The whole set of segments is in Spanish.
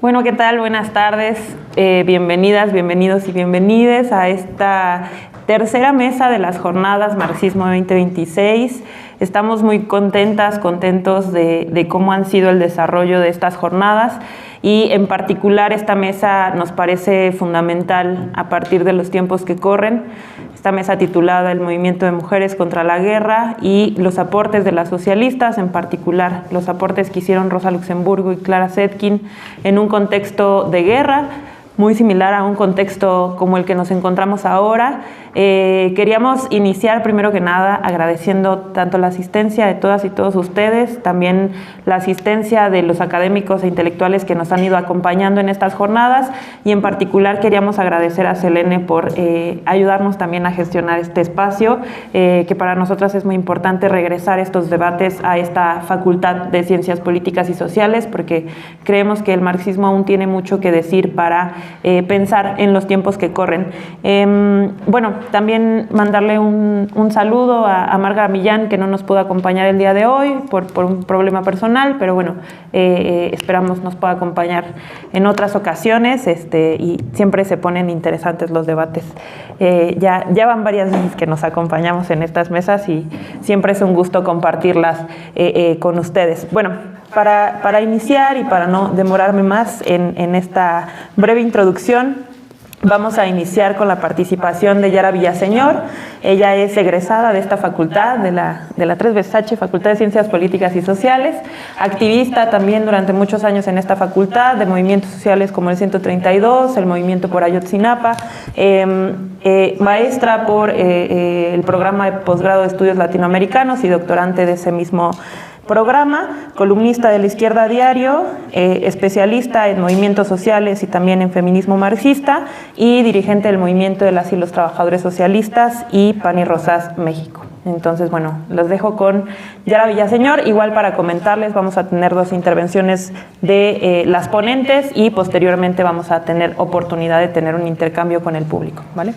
Bueno, ¿qué tal? Buenas tardes. Bienvenidas, bienvenidos y bienvenides a esta tercera mesa de las jornadas Marxismo 2026. Estamos muy contentos de cómo han sido el desarrollo de estas jornadas y en particular esta mesa nos parece fundamental a partir de los tiempos que corren. Esta mesa titulada El movimiento de mujeres contra la guerra y los aportes de las socialistas, en particular los aportes que hicieron Rosa Luxemburgo y Clara Zetkin en un contexto de guerra, muy similar a un contexto como el que nos encontramos ahora. Queríamos iniciar primero que nada agradeciendo tanto la asistencia de todas y todos ustedes, también la asistencia de los académicos e intelectuales que nos han ido acompañando en estas jornadas y en particular queríamos agradecer a Selene por ayudarnos también a gestionar este espacio, que para nosotras es muy importante regresar estos debates a esta Facultad de Ciencias Políticas y Sociales porque creemos que el marxismo aún tiene mucho que decir para pensar en los tiempos que corren. Bueno, también mandarle un saludo a Marga Millán, que no nos pudo acompañar el día de hoy por un problema personal, pero bueno, esperamos nos pueda acompañar en otras ocasiones y siempre se ponen interesantes los debates. Ya van varias veces que nos acompañamos en estas mesas y siempre es un gusto compartirlas con ustedes. Bueno, para iniciar y para no demorarme más en esta breve introducción, vamos a iniciar con la participación de Yara Villaseñor. Ella es egresada de esta facultad, de la 3BSH, Facultad de Ciencias Políticas y Sociales, activista también durante muchos años en esta facultad, de movimientos sociales como el 132, el movimiento por Ayotzinapa, maestra por el programa de posgrado de estudios latinoamericanos y doctorante de ese mismo programa, columnista de La Izquierda Diario, especialista en movimientos sociales y también en feminismo marxista y dirigente del movimiento de las y los trabajadores socialistas y PAN y Rosas México. Entonces, bueno, los dejo con Yara Villaseñor. Igual para comentarles, vamos a tener dos intervenciones de las ponentes y posteriormente vamos a tener oportunidad de tener un intercambio con el público, ¿vale?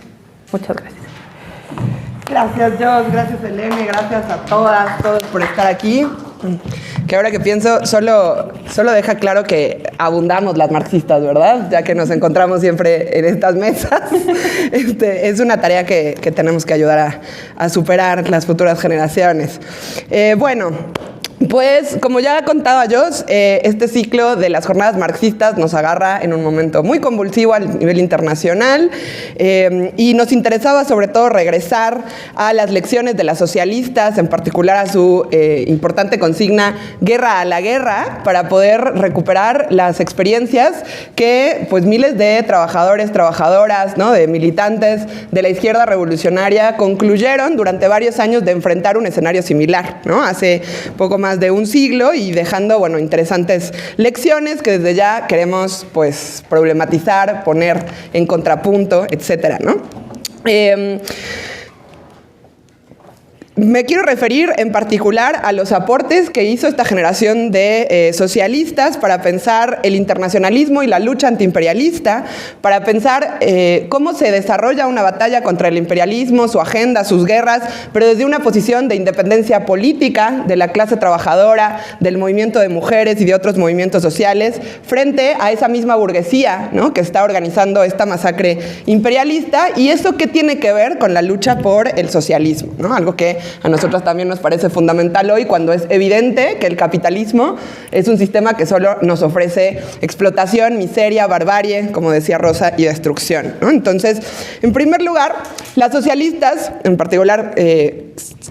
Muchas gracias. Gracias, Jos, gracias, Selene, gracias a todos por estar aquí. Que ahora que pienso, solo deja claro que abundamos las marxistas, ¿verdad? Ya que nos encontramos siempre en estas mesas. Es una tarea que tenemos que ayudar a superar las futuras generaciones. Bueno, pues como ya contaba Jos, este ciclo de las jornadas marxistas nos agarra en un momento muy convulsivo a nivel internacional y nos interesaba sobre todo regresar a las lecciones de las socialistas, en particular a su importante consigna Guerra a la guerra, para poder recuperar las experiencias que pues miles de trabajadores, trabajadoras, ¿no?, de militantes de la izquierda revolucionaria concluyeron durante varios años de enfrentar un escenario similar, ¿no?, hace poco más de un siglo y dejando, bueno, interesantes lecciones que desde ya queremos pues problematizar, poner en contrapunto, etcétera, ¿no? Me quiero referir en particular a los aportes que hizo esta generación de socialistas para pensar el internacionalismo y la lucha antiimperialista, para pensar cómo se desarrolla una batalla contra el imperialismo, su agenda, sus guerras, pero desde una posición de independencia política de la clase trabajadora, del movimiento de mujeres y de otros movimientos sociales, frente a esa misma burguesía, ¿no?, que está organizando esta masacre imperialista. ¿Y eso qué tiene que ver con la lucha por el socialismo, ¿no? Algo que a nosotros también nos parece fundamental hoy, cuando es evidente que el capitalismo es un sistema que solo nos ofrece explotación, miseria, barbarie, como decía Rosa, y destrucción, ¿no? Entonces, en primer lugar, las socialistas, en particular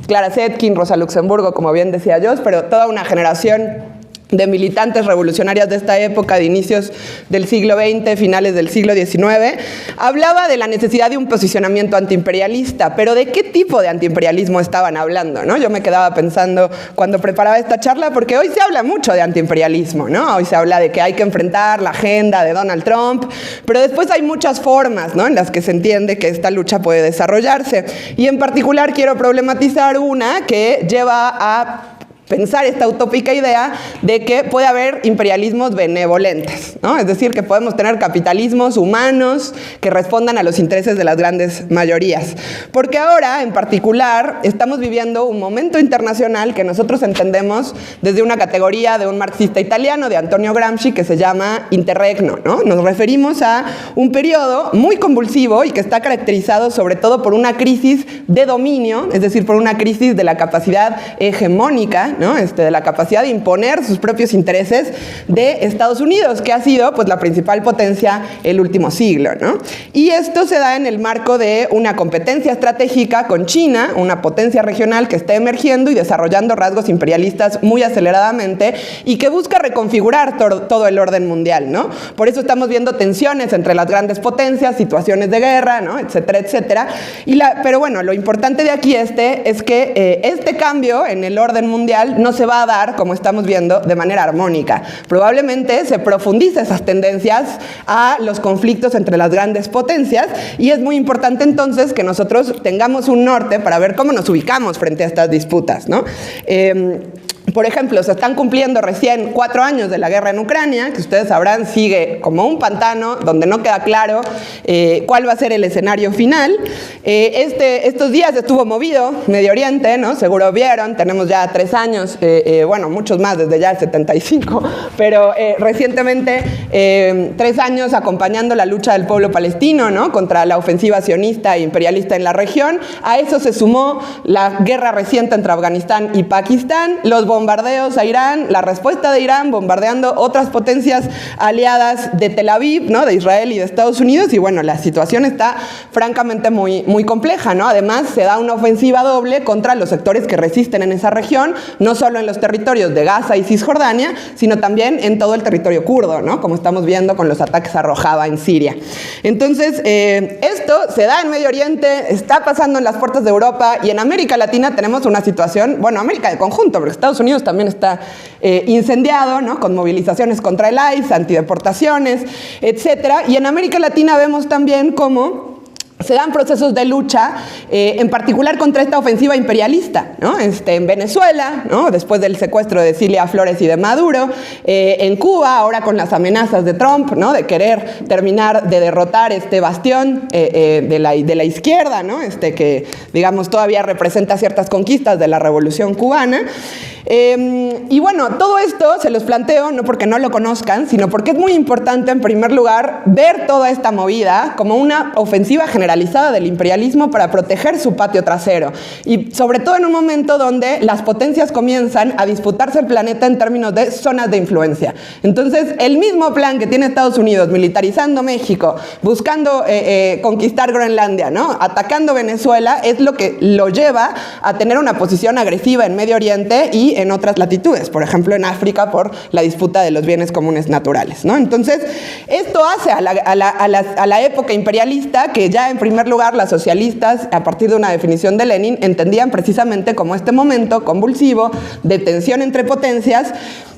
Clara Zetkin, Rosa Luxemburgo, como bien decía Jos, pero toda una generación de militantes revolucionarias de esta época, de inicios del siglo XX, finales del siglo XIX, hablaba de la necesidad de un posicionamiento antiimperialista. Pero ¿de qué tipo de antiimperialismo estaban hablando, ¿no? Yo me quedaba pensando cuando preparaba esta charla, porque hoy se habla mucho de antiimperialismo, ¿no? Hoy se habla de que hay que enfrentar la agenda de Donald Trump, pero después hay muchas formas, ¿no?, en las que se entiende que esta lucha puede desarrollarse. Y en particular quiero problematizar una que lleva a pensar esta utópica idea de que puede haber imperialismos benevolentes, ¿no? Es decir, que podemos tener capitalismos humanos que respondan a los intereses de las grandes mayorías. Porque ahora, en particular, estamos viviendo un momento internacional que nosotros entendemos desde una categoría de un marxista italiano, de Antonio Gramsci, que se llama interregno, ¿no? Nos referimos a un periodo muy convulsivo y que está caracterizado sobre todo por una crisis de dominio, es decir, por una crisis de la capacidad hegemónica, ¿no? De la capacidad de imponer sus propios intereses de Estados Unidos, que ha sido pues, la principal potencia el último siglo, ¿no? Y esto se da en el marco de una competencia estratégica con China, una potencia regional que está emergiendo y desarrollando rasgos imperialistas muy aceleradamente y que busca reconfigurar todo el orden mundial, ¿no? Por eso estamos viendo tensiones entre las grandes potencias, situaciones de guerra, ¿no? Etcétera, etcétera. Pero bueno, lo importante de aquí es que este cambio en el orden mundial no se va a dar, como estamos viendo, de manera armónica. Probablemente se profundice esas tendencias a los conflictos entre las grandes potencias y es muy importante entonces que nosotros tengamos un norte para ver cómo nos ubicamos frente a estas disputas, ¿no? Por ejemplo, se están cumpliendo recién 4 años de la guerra en Ucrania, que ustedes sabrán sigue como un pantano donde no queda claro cuál va a ser el escenario final. Estos días estuvo movido Medio Oriente, ¿no? Seguro vieron, tenemos ya 3 años, bueno, muchos más desde ya el 75, pero recientemente 3 años acompañando la lucha del pueblo palestino, ¿no? Contra la ofensiva sionista e imperialista en la región. A eso se sumó la guerra reciente entre Afganistán y Pakistán, los bombardeos a Irán, la respuesta de Irán bombardeando otras potencias aliadas de Tel Aviv, ¿no? De Israel y de Estados Unidos, y bueno, la situación está francamente muy compleja, ¿no? Además, se da una ofensiva doble contra los sectores que resisten en esa región, no solo en los territorios de Gaza y Cisjordania, sino también en todo el territorio kurdo, ¿no? Como estamos viendo con los ataques a Rojava en Siria. Entonces, esto se da en Medio Oriente, está pasando en las puertas de Europa, y en América Latina tenemos una situación, bueno, América de conjunto, porque Estados Unidos también está incendiado, ¿no? Con movilizaciones contra el ICE, antideportaciones, etcétera. Y en América Latina vemos también cómo se dan procesos de lucha, en particular contra esta ofensiva imperialista, ¿no? En Venezuela, ¿no? Después del secuestro de Cilia Flores y de Maduro, en Cuba, ahora con las amenazas de Trump, ¿no? De querer terminar de derrotar este bastión de la izquierda, ¿no? Que, digamos, todavía representa ciertas conquistas de la Revolución cubana. Y bueno, todo esto se los planteo no porque no lo conozcan, sino porque es muy importante, en primer lugar, ver toda esta movida como una ofensiva generalizada del imperialismo para proteger su patio trasero. Y sobre todo en un momento donde las potencias comienzan a disputarse el planeta en términos de zonas de influencia. Entonces, el mismo plan que tiene Estados Unidos, militarizando México, buscando conquistar Groenlandia, ¿no? Atacando Venezuela, es lo que lo lleva a tener una posición agresiva en Medio Oriente y en otras latitudes, por ejemplo en África por la disputa de los bienes comunes naturales, ¿no? Entonces, esto hace a la época imperialista que ya en primer lugar las socialistas, a partir de una definición de Lenin, entendían precisamente como este momento convulsivo de tensión entre potencias,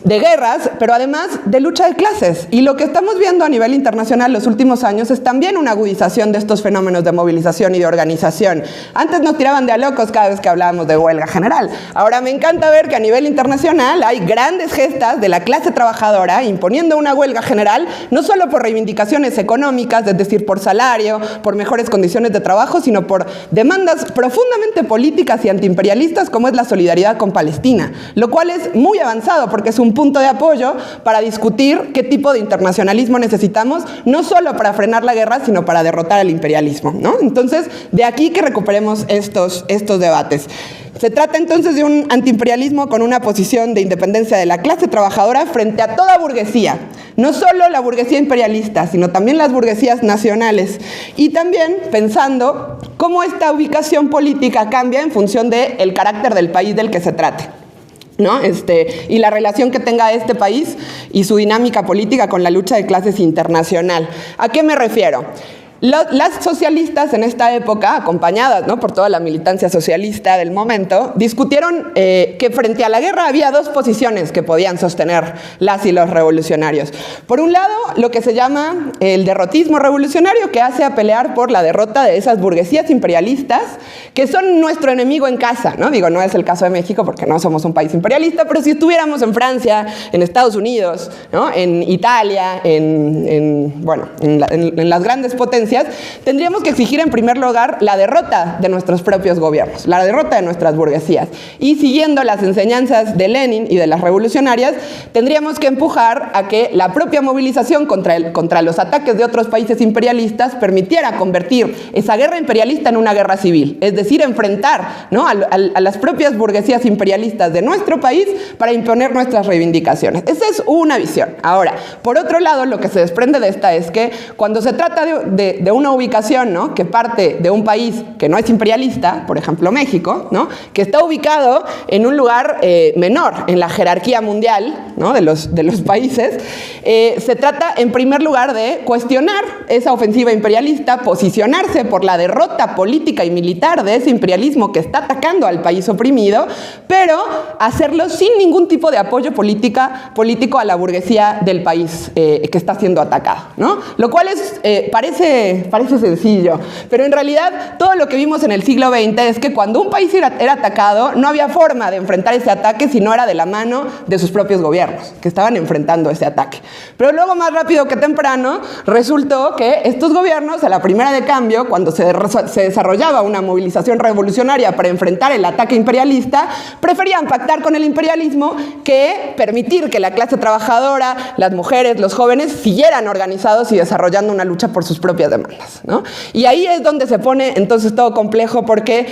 de guerras, pero además de lucha de clases. Y lo que estamos viendo a nivel internacional los últimos años es también una agudización de estos fenómenos de movilización y de organización. Antes nos tiraban de a locos cada vez que hablábamos de huelga general. Ahora me encanta ver que a nivel internacional hay grandes gestas de la clase trabajadora imponiendo una huelga general, no solo por reivindicaciones económicas, es decir, por salario, por mejores condiciones de trabajo, sino por demandas profundamente políticas y antiimperialistas, como es la solidaridad con Palestina, lo cual es muy avanzado porque es un punto de apoyo para discutir qué tipo de internacionalismo necesitamos, no solo para frenar la guerra, sino para derrotar al imperialismo, ¿no? Entonces, de aquí que recuperemos estos debates. Se trata entonces de un antiimperialismo con una posición de independencia de la clase trabajadora frente a toda burguesía, no solo la burguesía imperialista, sino también las burguesías nacionales, y también pensando cómo esta ubicación política cambia en función del carácter del país del que se trate, ¿no? Y la relación que tenga este país y su dinámica política con la lucha de clases internacional. ¿A qué me refiero? Las socialistas en esta época, acompañadas, ¿no?, por toda la militancia socialista del momento, discutieron que frente a la guerra había dos posiciones que podían sostener las y los revolucionarios. Por un lado, lo que se llama el derrotismo revolucionario, que hace a pelear por la derrota de esas burguesías imperialistas que son nuestro enemigo en casa, ¿no? Digo, no es el caso de México porque no somos un país imperialista, pero si estuviéramos en Francia, en Estados Unidos, ¿no?, en Italia, en las grandes potencias, tendríamos que exigir en primer lugar la derrota de nuestros propios gobiernos, la derrota de nuestras burguesías. Y siguiendo las enseñanzas de Lenin y de las revolucionarias, tendríamos que empujar a que la propia movilización contra los ataques de otros países imperialistas permitiera convertir esa guerra imperialista en una guerra civil, es decir, enfrentar, ¿no?, a las propias burguesías imperialistas de nuestro país para imponer nuestras reivindicaciones. Esa es una visión. Ahora, por otro lado, lo que se desprende de esta es que cuando se trata de una ubicación, ¿no?, que parte de un país que no es imperialista, por ejemplo México, ¿no?, que está ubicado en un lugar menor en la jerarquía mundial, ¿no?, de los países, se trata en primer lugar de cuestionar esa ofensiva imperialista, posicionarse por la derrota política y militar de ese imperialismo que está atacando al país oprimido, pero hacerlo sin ningún tipo de apoyo político a la burguesía del país que está siendo atacado, ¿no? Lo cual parece sencillo, pero en realidad todo lo que vimos en el siglo XX es que cuando un país era atacado, no había forma de enfrentar ese ataque si no era de la mano de sus propios gobiernos, que estaban enfrentando ese ataque. Pero luego, más rápido que temprano, resultó que estos gobiernos, a la primera de cambio, cuando se desarrollaba una movilización revolucionaria para enfrentar el ataque imperialista, preferían pactar con el imperialismo que permitir que la clase trabajadora, las mujeres, los jóvenes, siguieran organizados y desarrollando una lucha por sus propias demandas, ¿no? Y ahí es donde se pone entonces todo complejo porque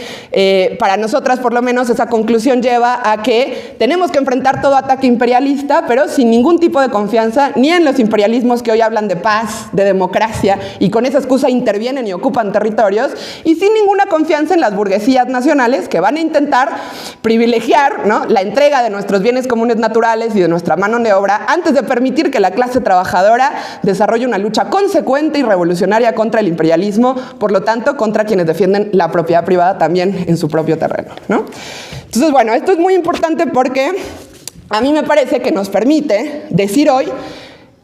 para nosotras por lo menos esa conclusión lleva a que tenemos que enfrentar todo ataque imperialista, pero sin ningún tipo de confianza ni en los imperialismos que hoy hablan de paz, de democracia y con esa excusa intervienen y ocupan territorios, y sin ninguna confianza en las burguesías nacionales que van a intentar privilegiar, ¿no?, la entrega de nuestros bienes comunes naturales y de nuestra mano de obra antes de permitir que la clase trabajadora desarrolle una lucha consecuente y revolucionaria contra el imperialismo, por lo tanto, contra quienes defienden la propiedad privada también en su propio terreno, ¿no? Entonces, bueno, esto es muy importante porque a mí me parece que nos permite decir hoy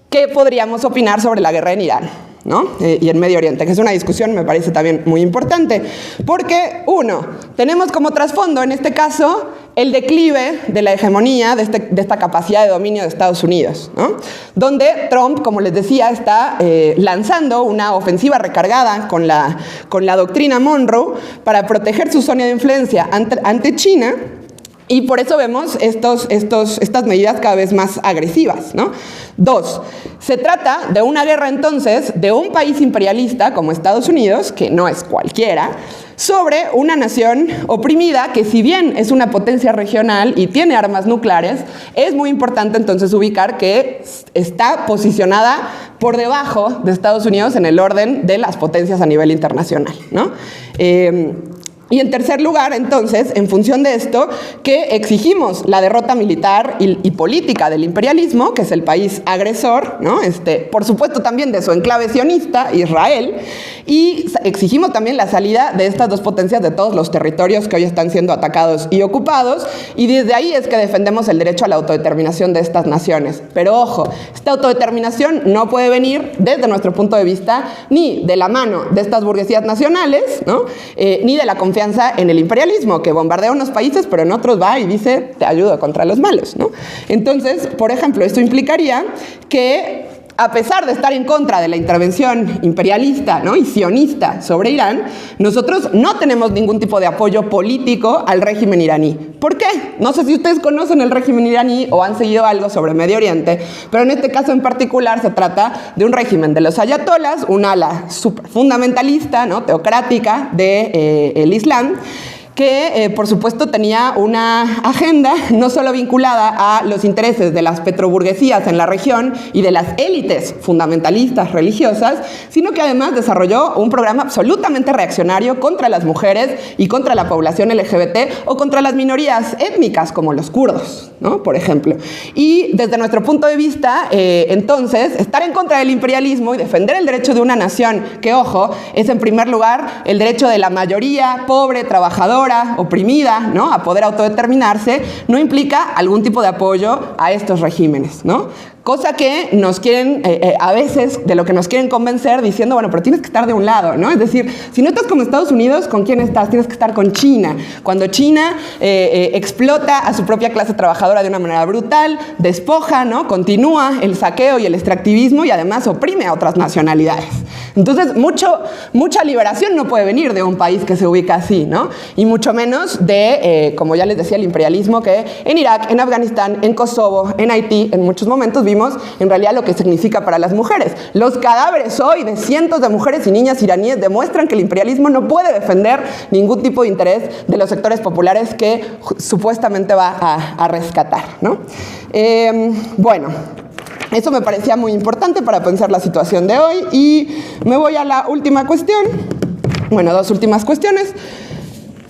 qué podríamos opinar sobre la guerra en Irán, ¿no?, y en Medio Oriente, que es una discusión, me parece también muy importante, porque, uno, tenemos como trasfondo, en este caso, el declive de la hegemonía, de esta capacidad de dominio de Estados Unidos, ¿no?, donde Trump, como les decía, está lanzando una ofensiva recargada con la doctrina Monroe para proteger su zona de influencia ante China. Y por eso vemos estas medidas cada vez más agresivas, ¿no? Dos, se trata de una guerra entonces de un país imperialista como Estados Unidos, que no es cualquiera, sobre una nación oprimida que, si bien es una potencia regional y tiene armas nucleares, es muy importante entonces ubicar que está posicionada por debajo de Estados Unidos en el orden de las potencias a nivel internacional, ¿no? Y en tercer lugar, entonces, en función de esto, que exigimos la derrota militar y política del imperialismo, que es el país agresor, ¿no?, por supuesto también de su enclave sionista, Israel, y exigimos también la salida de estas dos potencias de todos los territorios que hoy están siendo atacados y ocupados, y desde ahí es que defendemos el derecho a la autodeterminación de estas naciones. Pero ojo, esta autodeterminación no puede venir, desde nuestro punto de vista, ni de la mano de estas burguesías nacionales, ¿no?, ni de la confianza en el imperialismo, que bombardea unos países, pero en otros va y dice, te ayudo contra los malos, ¿no? Entonces, por ejemplo, esto implicaría que, a pesar de estar en contra de la intervención imperialista, ¿no?, y sionista sobre Irán, nosotros no tenemos ningún tipo de apoyo político al régimen iraní. ¿Por qué? No sé si ustedes conocen el régimen iraní o han seguido algo sobre Medio Oriente, pero en este caso en particular se trata de un régimen de los ayatolás, un ala súper fundamentalista, ¿no?, teocrática del Islam, que por supuesto tenía una agenda no solo vinculada a los intereses de las petroburguesías en la región y de las élites fundamentalistas religiosas, sino que además desarrolló un programa absolutamente reaccionario contra las mujeres y contra la población LGBT o contra las minorías étnicas como los kurdos, ¿no? Por ejemplo. Y desde nuestro punto de vista, entonces, estar en contra del imperialismo y defender el derecho de una nación que, ojo, es en primer lugar el derecho de la mayoría pobre, trabajadora, oprimida, ¿no? A poder autodeterminarse, no implica algún tipo de apoyo a estos regímenes, ¿no? Cosa que nos quieren, a veces, de lo que nos quieren convencer diciendo, bueno, pero tienes que estar de un lado, ¿no? Es decir, si no estás con Estados Unidos, ¿con quién estás? Tienes que estar con China. Cuando China explota a su propia clase trabajadora de una manera brutal, despoja, ¿no? Continúa el saqueo y el extractivismo y además oprime a otras nacionalidades. Entonces, mucha liberación no puede venir de un país que se ubica así, ¿no? Y mucho menos de, como ya les decía, el imperialismo que en Irak, en Afganistán, en Kosovo, en Haití, en muchos momentos vimos en realidad lo que significa para las mujeres. Los cadáveres hoy de cientos de mujeres y niñas iraníes demuestran que el imperialismo no puede defender ningún tipo de interés de los sectores populares que supuestamente va a rescatar, ¿no? Bueno, eso me parecía muy importante para pensar la situación de hoy y me voy a la última cuestión. Bueno, dos últimas cuestiones.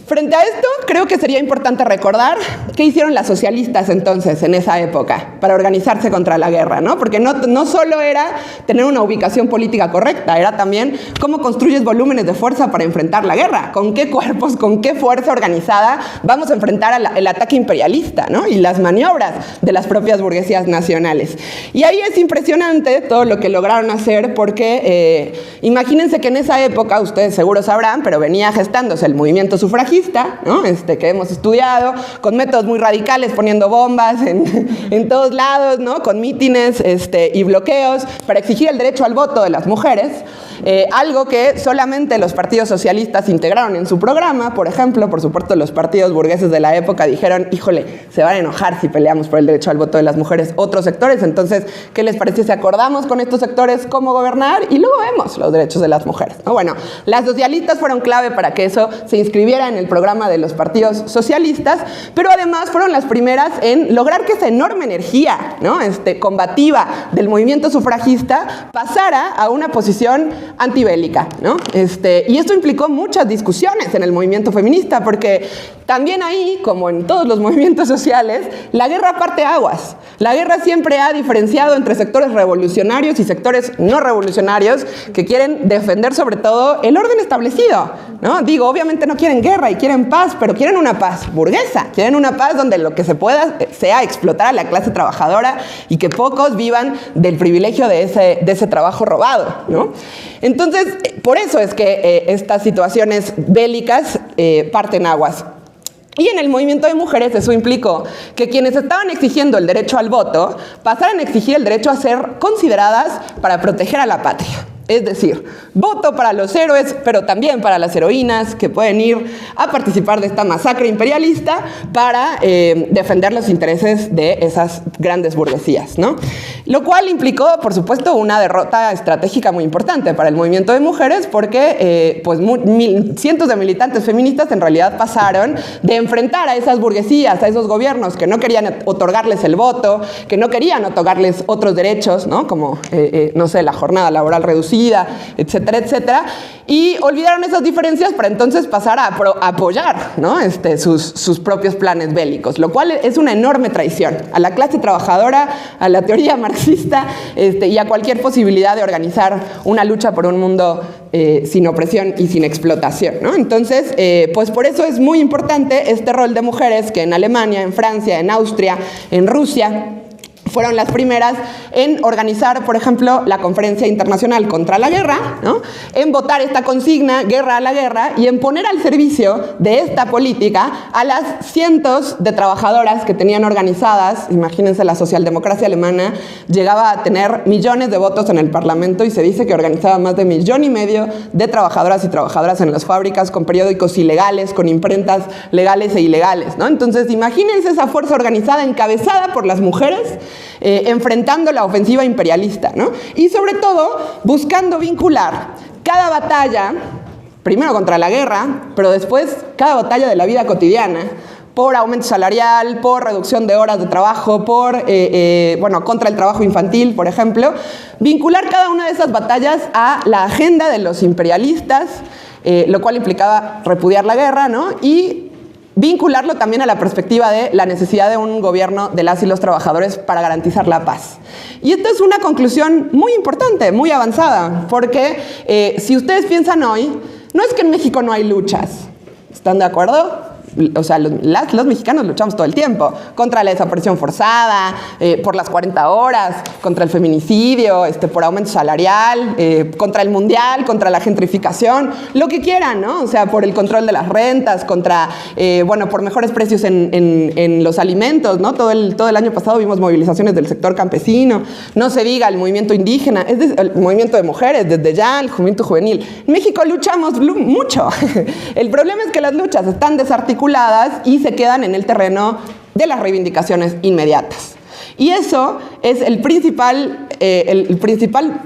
Frente a esto, creo que sería importante recordar qué hicieron las socialistas entonces, en esa época, para organizarse contra la guerra, ¿no? Porque no solo era tener una ubicación política correcta, era también cómo construyes volúmenes de fuerza para enfrentar la guerra, con qué cuerpos, con qué fuerza organizada vamos a enfrentar el ataque imperialista, ¿no? Y las maniobras de las propias burguesías nacionales. Y ahí es impresionante todo lo que lograron hacer, porque imagínense que en esa época, ustedes seguro sabrán, pero venía gestándose el movimiento sufragista, ¿no? Que hemos estudiado, con métodos muy radicales, poniendo bombas en todos lados, ¿no? Con mítines y bloqueos para exigir el derecho al voto de las mujeres, algo que solamente los partidos socialistas integraron en su programa. Por ejemplo, por supuesto, los partidos burgueses de la época dijeron, híjole, se van a enojar si peleamos por el derecho al voto de las mujeres otros sectores, entonces, ¿qué les parece si acordamos con estos sectores cómo gobernar y luego vemos los derechos de las mujeres, ¿no? Bueno, las socialistas fueron clave para que eso se inscribiera en el programa de los partidos socialistas, pero además fueron las primeras en lograr que esa enorme energía, ¿no? Combativa del movimiento sufragista pasara a una posición antibélica, ¿no? Y esto implicó muchas discusiones en el movimiento feminista, porque también ahí, como en todos los movimientos sociales, la guerra parte aguas. La guerra siempre ha diferenciado entre sectores revolucionarios y sectores no revolucionarios que quieren defender sobre todo el orden establecido, ¿no? Digo, obviamente no quieren guerra y quieren paz, pero quieren una paz burguesa, quieren una paz donde lo que se pueda sea explotar a la clase trabajadora y que pocos vivan del privilegio de ese trabajo robado, ¿no? Entonces, por eso es que estas situaciones bélicas parten aguas. Y en el movimiento de mujeres eso implicó que quienes estaban exigiendo el derecho al voto pasaran a exigir el derecho a ser consideradas para proteger a la patria. Es decir, voto para los héroes, pero también para las heroínas que pueden ir a participar de esta masacre imperialista para defender los intereses de esas grandes burguesías, ¿no? Lo cual implicó, por supuesto, una derrota estratégica muy importante para el movimiento de mujeres, porque cientos de militantes feministas en realidad pasaron de enfrentar a esas burguesías, a esos gobiernos que no querían otorgarles el voto, que no querían otorgarles otros derechos, ¿no? Como, no sé, la jornada laboral reducida, etcétera, etcétera, y olvidaron esas diferencias para entonces pasar a apoyar, ¿no? sus propios planes bélicos, lo cual es una enorme traición a la clase trabajadora, a la teoría marxista y a cualquier posibilidad de organizar una lucha por un mundo sin opresión y sin explotación, ¿no? Entonces, pues por eso es muy importante este rol de mujeres que en Alemania, en Francia, en Austria, en Rusia, fueron las primeras en organizar, por ejemplo, la Conferencia Internacional contra la Guerra, ¿no? En votar esta consigna, guerra a la guerra, y en poner al servicio de esta política a las cientos de trabajadoras que tenían organizadas. Imagínense, la socialdemocracia alemana llegaba a tener millones de votos en el Parlamento y se dice que organizaba más de 1,5 millones de trabajadoras y trabajadoras en las fábricas, con periódicos ilegales, con imprentas legales e ilegales, ¿no? Entonces, imagínense esa fuerza organizada encabezada por las mujeres, enfrentando la ofensiva imperialista, ¿no? Y sobre todo buscando vincular cada batalla primero contra la guerra, pero después cada batalla de la vida cotidiana, por aumento salarial, por reducción de horas de trabajo, por, contra el trabajo infantil, por ejemplo. Vincular cada una de esas batallas a la agenda de los imperialistas, lo cual implicaba repudiar la guerra, ¿no? Y vincularlo también a la perspectiva de la necesidad de un gobierno de las y los trabajadores para garantizar la paz. Y esto es una conclusión muy importante, muy avanzada, porque si ustedes piensan hoy, no es que en México no hay luchas, ¿están de acuerdo? O sea, los mexicanos luchamos todo el tiempo contra la desaparición forzada, por las 40 horas, contra el feminicidio, por aumento salarial, contra el mundial, contra la gentrificación, lo que quieran, ¿no? O sea, por el control de las rentas, contra, por mejores precios en los alimentos, ¿no? Todo el año pasado vimos movilizaciones del sector campesino, no se diga el movimiento indígena, el movimiento de mujeres, desde ya el movimiento juvenil. En México luchamos mucho. El problema es que las luchas están desarticuladas y se quedan en el terreno de las reivindicaciones inmediatas. Y eso es el principal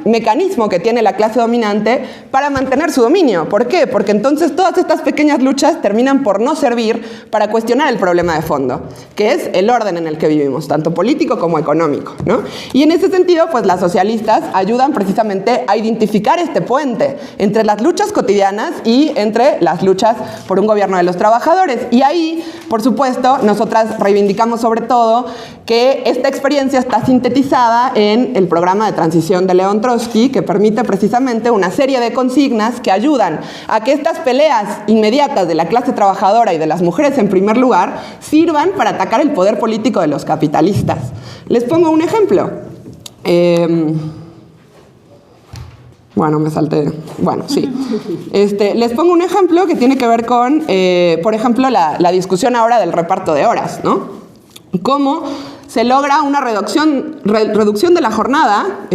mecanismo que tiene la clase dominante para mantener su dominio. ¿Por qué? Porque entonces todas estas pequeñas luchas terminan por no servir para cuestionar el problema de fondo, que es el orden en el que vivimos, tanto político como económico, ¿no? Y en ese sentido, pues las socialistas ayudan precisamente a identificar este puente entre las luchas cotidianas y entre las luchas por un gobierno de los trabajadores. Y ahí, por supuesto, nosotras reivindicamos sobre todo que esta experiencia está sintetizada en el programa de transición de León Trotsky, que permite precisamente una serie de consignas que ayudan a que estas peleas inmediatas de la clase trabajadora y de las mujeres en primer lugar sirvan para atacar el poder político de los capitalistas. Les pongo un ejemplo. Me salté. Les pongo un ejemplo que tiene que ver con, por ejemplo, la discusión ahora del reparto de horas, ¿no? Cómo se logra una reducción de la jornada.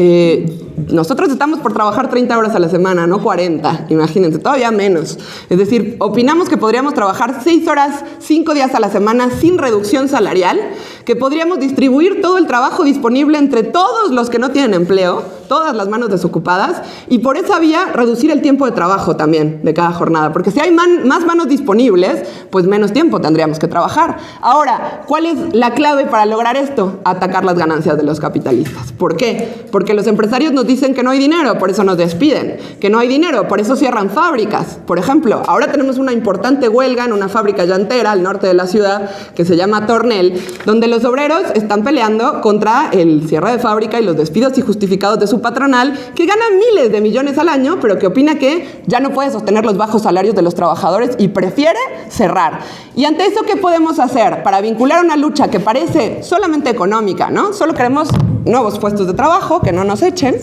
Nosotros estamos por trabajar 30 horas a la semana, no 40, imagínense, todavía menos. Es decir, opinamos que podríamos trabajar 6 horas, 5 días a la semana sin reducción salarial, que podríamos distribuir todo el trabajo disponible entre todos los que no tienen empleo, todas las manos desocupadas, y por esa vía reducir el tiempo de trabajo también de cada jornada, porque si hay más manos disponibles, pues menos tiempo tendríamos que trabajar. Ahora, ¿cuál es la clave para lograr esto? Atacar las ganancias de los capitalistas. ¿Por qué? Porque los empresarios nos dicen que no hay dinero, por eso nos despiden, que no hay dinero, por eso cierran fábricas. Por ejemplo, ahora tenemos una importante huelga en una fábrica llantera al norte de la ciudad que se llama Tornel, donde los obreros están peleando contra el cierre de fábrica y los despidos injustificados de su patronal, que gana miles de millones al año, pero que opina que ya no puede sostener los bajos salarios de los trabajadores y prefiere cerrar. Y ante eso, ¿qué podemos hacer para vincular una lucha que parece solamente económica, ¿no? Solo queremos nuevos puestos de trabajo, que no nos echen,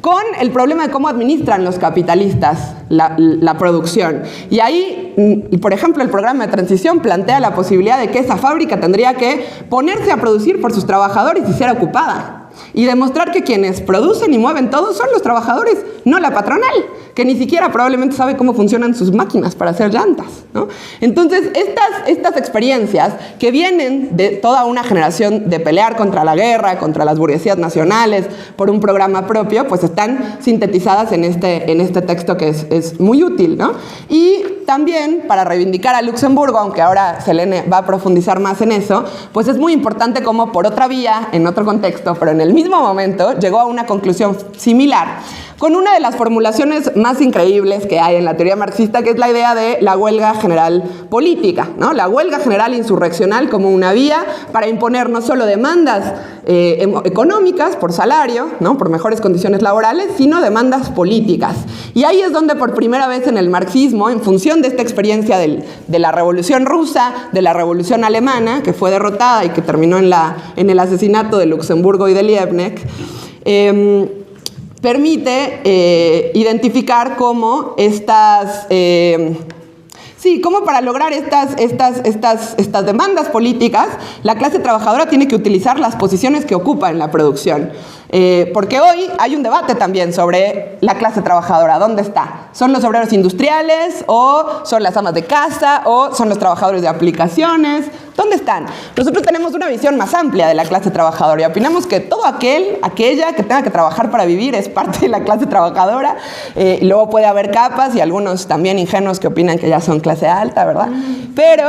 con el problema de cómo administran los capitalistas la producción. Y ahí, por ejemplo, el programa de transición plantea la posibilidad de que esa fábrica tendría que ponerse a producir por sus trabajadores y ser ocupada. Y demostrar que quienes producen y mueven todo son los trabajadores, no la patronal, que ni siquiera probablemente sabe cómo funcionan sus máquinas para hacer llantas, ¿no? Entonces, estas experiencias que vienen de toda una generación de pelear contra la guerra, contra las burguesías nacionales, por un programa propio, pues están sintetizadas en este texto que es muy útil, ¿no? Y también, para reivindicar a Luxemburgo, aunque ahora Selene va a profundizar más en eso, pues es muy importante cómo por otra vía, en otro contexto, pero en el mismo momento, llegó a una conclusión similar, con una de las formulaciones más increíbles que hay en la teoría marxista, que es la idea de la huelga general política, ¿no? La huelga general insurreccional como una vía para imponer no solo demandas económicas por salario, ¿no? Por mejores condiciones laborales, sino demandas políticas. Y ahí es donde por primera vez en el marxismo, en función de esta experiencia de la Revolución Rusa, de la Revolución Alemana, que fue derrotada y que terminó en el asesinato de Luxemburgo y de Liebknecht, permite identificar cómo cómo para lograr estas demandas políticas, la clase trabajadora tiene que utilizar las posiciones que ocupa en la producción. Porque hoy hay un debate también sobre la clase trabajadora. ¿Dónde está? ¿Son los obreros industriales? ¿O son las amas de casa? ¿O son los trabajadores de aplicaciones? ¿dónde están? Nosotros tenemos una visión más amplia de la clase trabajadora y opinamos que todo aquella que tenga que trabajar para vivir es parte de la clase trabajadora. Y luego puede haber capas y algunos también ingenuos que opinan que ya son clase alta, ¿verdad? Pero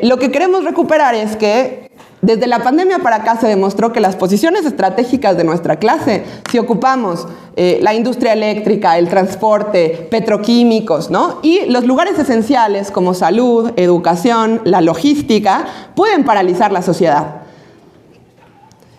lo que queremos recuperar es que desde la pandemia para acá se demostró que las posiciones estratégicas de nuestra clase, si ocupamos la industria eléctrica, el transporte, petroquímicos, ¿no? Y los lugares esenciales como salud, educación, la logística, pueden paralizar la sociedad.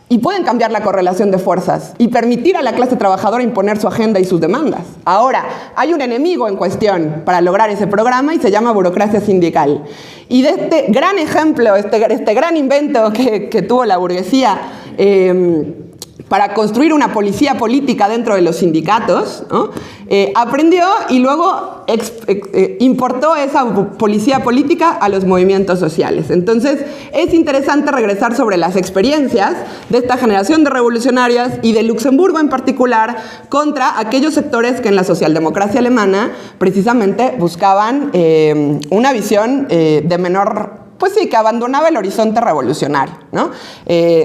Y pueden cambiar la correlación de fuerzas y permitir a la clase trabajadora imponer su agenda y sus demandas. Ahora, hay un enemigo en cuestión para lograr ese programa y se llama burocracia sindical. Y de este gran ejemplo, este gran invento que tuvo la burguesía para construir una policía política dentro de los sindicatos, ¿no? Aprendió y luego importó esa policía política a los movimientos sociales. Entonces, es interesante regresar sobre las experiencias de esta generación de revolucionarias y de Luxemburgo en particular contra aquellos sectores que en la socialdemocracia alemana precisamente buscaban una visión de menor... Pues sí, que abandonaba el horizonte revolucionario, ¿no?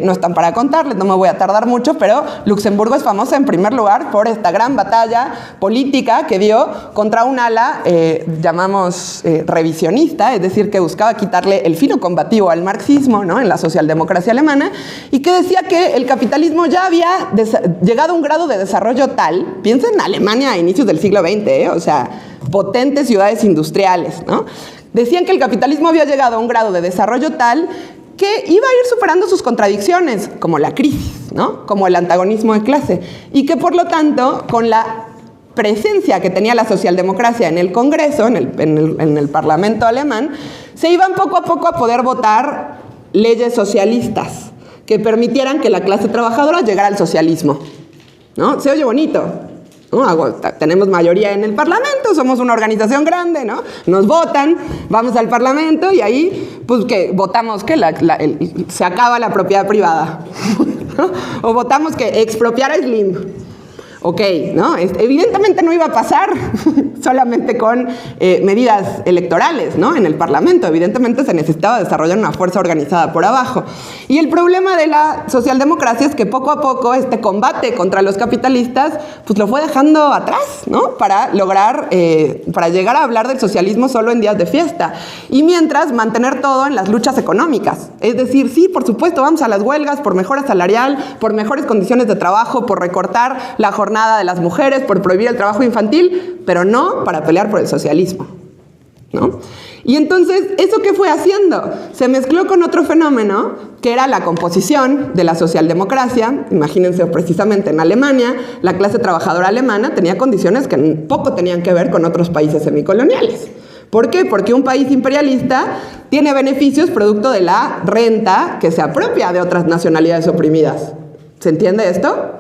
No están para contarles, no me voy a tardar mucho, pero Luxemburgo es famosa en primer lugar por esta gran batalla política que dio contra un ala, llamamos revisionista, es decir, que buscaba quitarle el filo combativo al marxismo, ¿no? En la socialdemocracia alemana, y que decía que el capitalismo ya había llegado a un grado de desarrollo tal, piensa en Alemania a inicios del siglo XX, o sea, potentes ciudades industriales, ¿no? Decían que el capitalismo había llegado a un grado de desarrollo tal que iba a ir superando sus contradicciones, como la crisis, ¿no? Como el antagonismo de clase, y que por lo tanto, con la presencia que tenía la socialdemocracia en el Congreso, en el Parlamento alemán, se iban poco a poco a poder votar leyes socialistas que permitieran que la clase trabajadora llegara al socialismo, ¿no? Se oye bonito, ¿no? Tenemos mayoría en el Parlamento, somos una organización grande, ¿no? Nos votan, vamos al Parlamento y ahí, pues, que votamos que se acaba la propiedad privada, ¿no? O votamos que expropiar a Slim. Ok, ¿no? Evidentemente no iba a pasar solamente con medidas electorales, ¿no? En el Parlamento. Evidentemente se necesitaba desarrollar una fuerza organizada por abajo. Y el problema de la socialdemocracia es que poco a poco este combate contra los capitalistas pues lo fue dejando atrás, ¿no? Para lograr, para llegar a hablar del socialismo solo en días de fiesta. Y mientras mantener todo en las luchas económicas. Es decir, sí, por supuesto, vamos a las huelgas por mejora salarial, por mejores condiciones de trabajo, por recortar la jornada de las mujeres, por prohibir el trabajo infantil, pero no para pelear por el socialismo, ¿no? Y entonces, ¿eso qué fue haciendo? Se mezcló con otro fenómeno, que era la composición de la socialdemocracia. Imagínense, precisamente en Alemania, la clase trabajadora alemana tenía condiciones que poco tenían que ver con otros países semicoloniales. ¿Por qué? Porque un país imperialista tiene beneficios producto de la renta que se apropia de otras nacionalidades oprimidas. ¿Se entiende esto?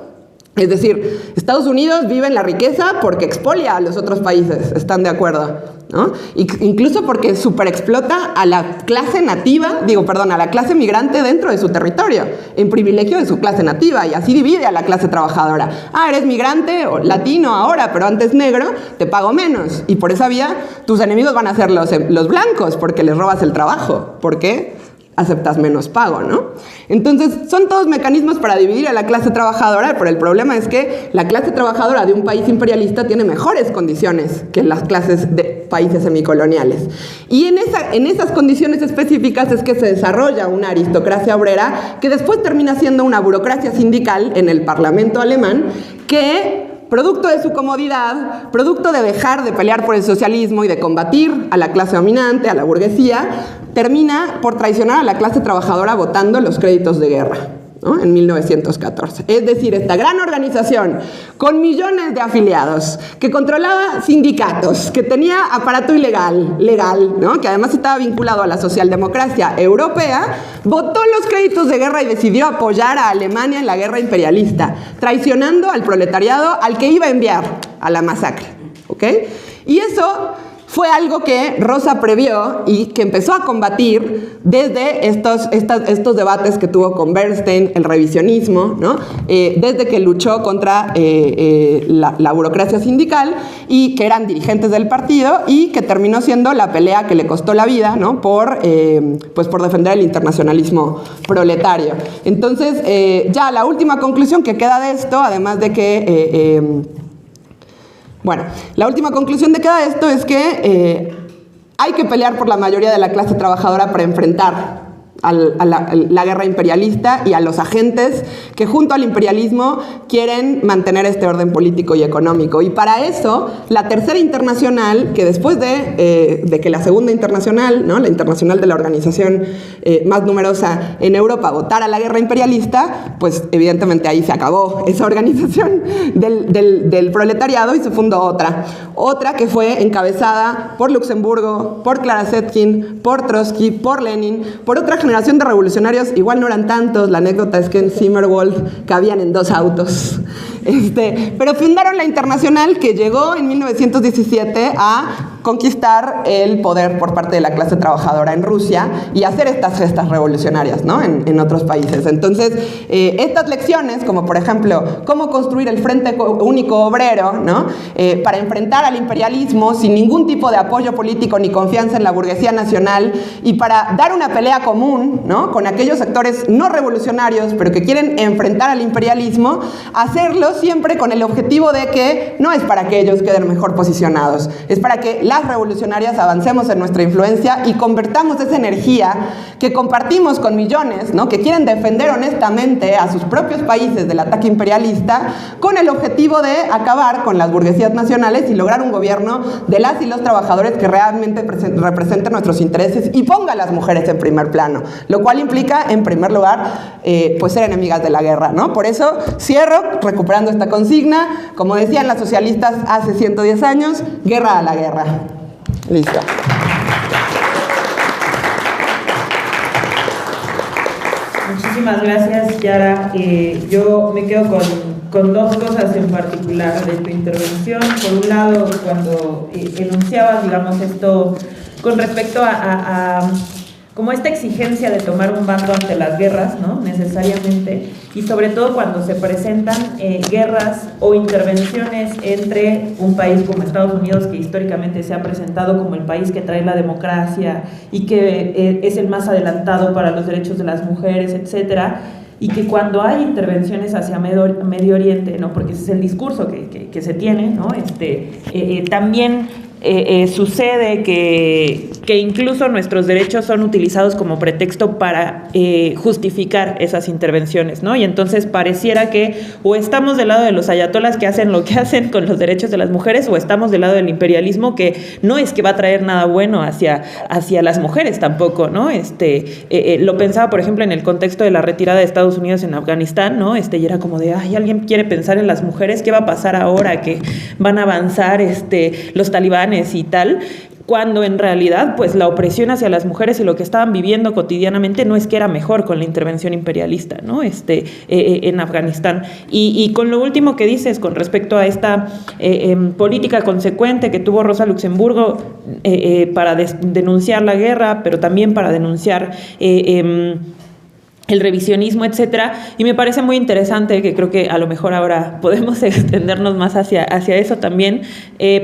Es decir, Estados Unidos vive en la riqueza porque expolia a los otros países, ¿están de acuerdo? ¿No? Incluso porque superexplota a la clase nativa, a la clase migrante dentro de su territorio, en privilegio de su clase nativa, y así divide a la clase trabajadora. Ah, eres migrante o latino ahora, pero antes negro, te pago menos. Y por esa vía, tus enemigos van a ser los blancos, porque les robas el trabajo. ¿Por qué? Aceptas menos pago, ¿no? Entonces, son todos mecanismos para dividir a la clase trabajadora, pero el problema es que la clase trabajadora de un país imperialista tiene mejores condiciones que las clases de países semicoloniales. Y en esas condiciones específicas es que se desarrolla una aristocracia obrera que después termina siendo una burocracia sindical en el Parlamento alemán que, producto de su comodidad, producto de dejar de pelear por el socialismo y de combatir a la clase dominante, a la burguesía, termina por traicionar a la clase trabajadora votando los créditos de guerra, ¿no? En 1914. Es decir, esta gran organización con millones de afiliados, que controlaba sindicatos, que tenía aparato legal, ¿no? Que además estaba vinculado a la socialdemocracia europea, votó los créditos de guerra y decidió apoyar a Alemania en la guerra imperialista, traicionando al proletariado al que iba a enviar a la masacre, ¿ok? Y eso fue algo que Rosa previó y que empezó a combatir desde estos debates que tuvo con Bernstein, el revisionismo, ¿no? Desde que luchó contra la burocracia sindical y que eran dirigentes del partido y que terminó siendo la pelea que le costó la vida, ¿no? por defender el internacionalismo proletario. Entonces, ya la última conclusión que queda de esto, además de que... la última conclusión de cada esto es que hay que pelear por la mayoría de la clase trabajadora para enfrentar a la guerra imperialista y a los agentes que junto al imperialismo quieren mantener este orden político y económico. Y para eso, la Tercera Internacional, que después de que la Segunda Internacional, ¿no? La internacional de la organización más numerosa en Europa, votara la guerra imperialista, pues evidentemente ahí se acabó esa organización del proletariado y se fundó otra que fue encabezada por Luxemburgo, por Clara Zetkin, por Trotsky, por Lenin, por otra generación de revolucionarios. Igual no eran tantos, la anécdota es que en Zimmerwald cabían en 2 autos. Pero fundaron la Internacional, que llegó en 1917 a conquistar el poder por parte de la clase trabajadora en Rusia y hacer estas gestas revolucionarias, ¿no? en otros países. Entonces, estas lecciones, como por ejemplo, cómo construir el Frente Único Obrero, ¿no? Para enfrentar al imperialismo sin ningún tipo de apoyo político ni confianza en la burguesía nacional y para dar una pelea común, ¿no? Con aquellos sectores no revolucionarios, pero que quieren enfrentar al imperialismo, hacerlo siempre con el objetivo de que no es para que ellos queden mejor posicionados, es para que las revolucionarias avancemos en nuestra influencia y convertamos esa energía que compartimos con millones, ¿no? Que quieren defender honestamente a sus propios países del ataque imperialista, con el objetivo de acabar con las burguesías nacionales y lograr un gobierno de las y los trabajadores que realmente represente nuestros intereses y ponga a las mujeres en primer plano, lo cual implica, en primer lugar, pues ser enemigas de la guerra, ¿no? Por eso cierro recuperando esta consigna, como decían las socialistas hace 110 años, guerra a la guerra. Listo. Muchísimas gracias, Yara. Yo me quedo con 2 cosas en particular de tu intervención. Por un lado, cuando enunciabas, digamos, esto con respecto a como esta exigencia de tomar un bando ante las guerras, ¿no? Necesariamente, y sobre todo cuando se presentan guerras o intervenciones entre un país como Estados Unidos, que históricamente se ha presentado como el país que trae la democracia y que es el más adelantado para los derechos de las mujeres, etcétera, y que cuando hay intervenciones hacia Medio Oriente, ¿no? Porque ese es el discurso que se tiene, ¿no? También sucede que incluso nuestros derechos son utilizados como pretexto para justificar esas intervenciones, ¿no? Y entonces pareciera que o estamos del lado de los ayatolas que hacen lo que hacen con los derechos de las mujeres, o estamos del lado del imperialismo, que no es que va a traer nada bueno hacia las mujeres tampoco, ¿no? Lo pensaba, por ejemplo, en el contexto de la retirada de Estados Unidos en Afganistán, ¿no? Y era como de, ay, alguien quiere pensar en las mujeres, ¿qué va a pasar ahora que van a avanzar los talibanes y tal? Cuando en realidad pues la opresión hacia las mujeres y lo que estaban viviendo cotidianamente no es que era mejor con la intervención imperialista, ¿no? En Afganistán. Y con lo último que dices con respecto a esta política consecuente que tuvo Rosa Luxemburgo para denunciar la guerra, pero también para denunciar el revisionismo, etcétera, y me parece muy interesante, que creo que a lo mejor ahora podemos extendernos más hacia eso también,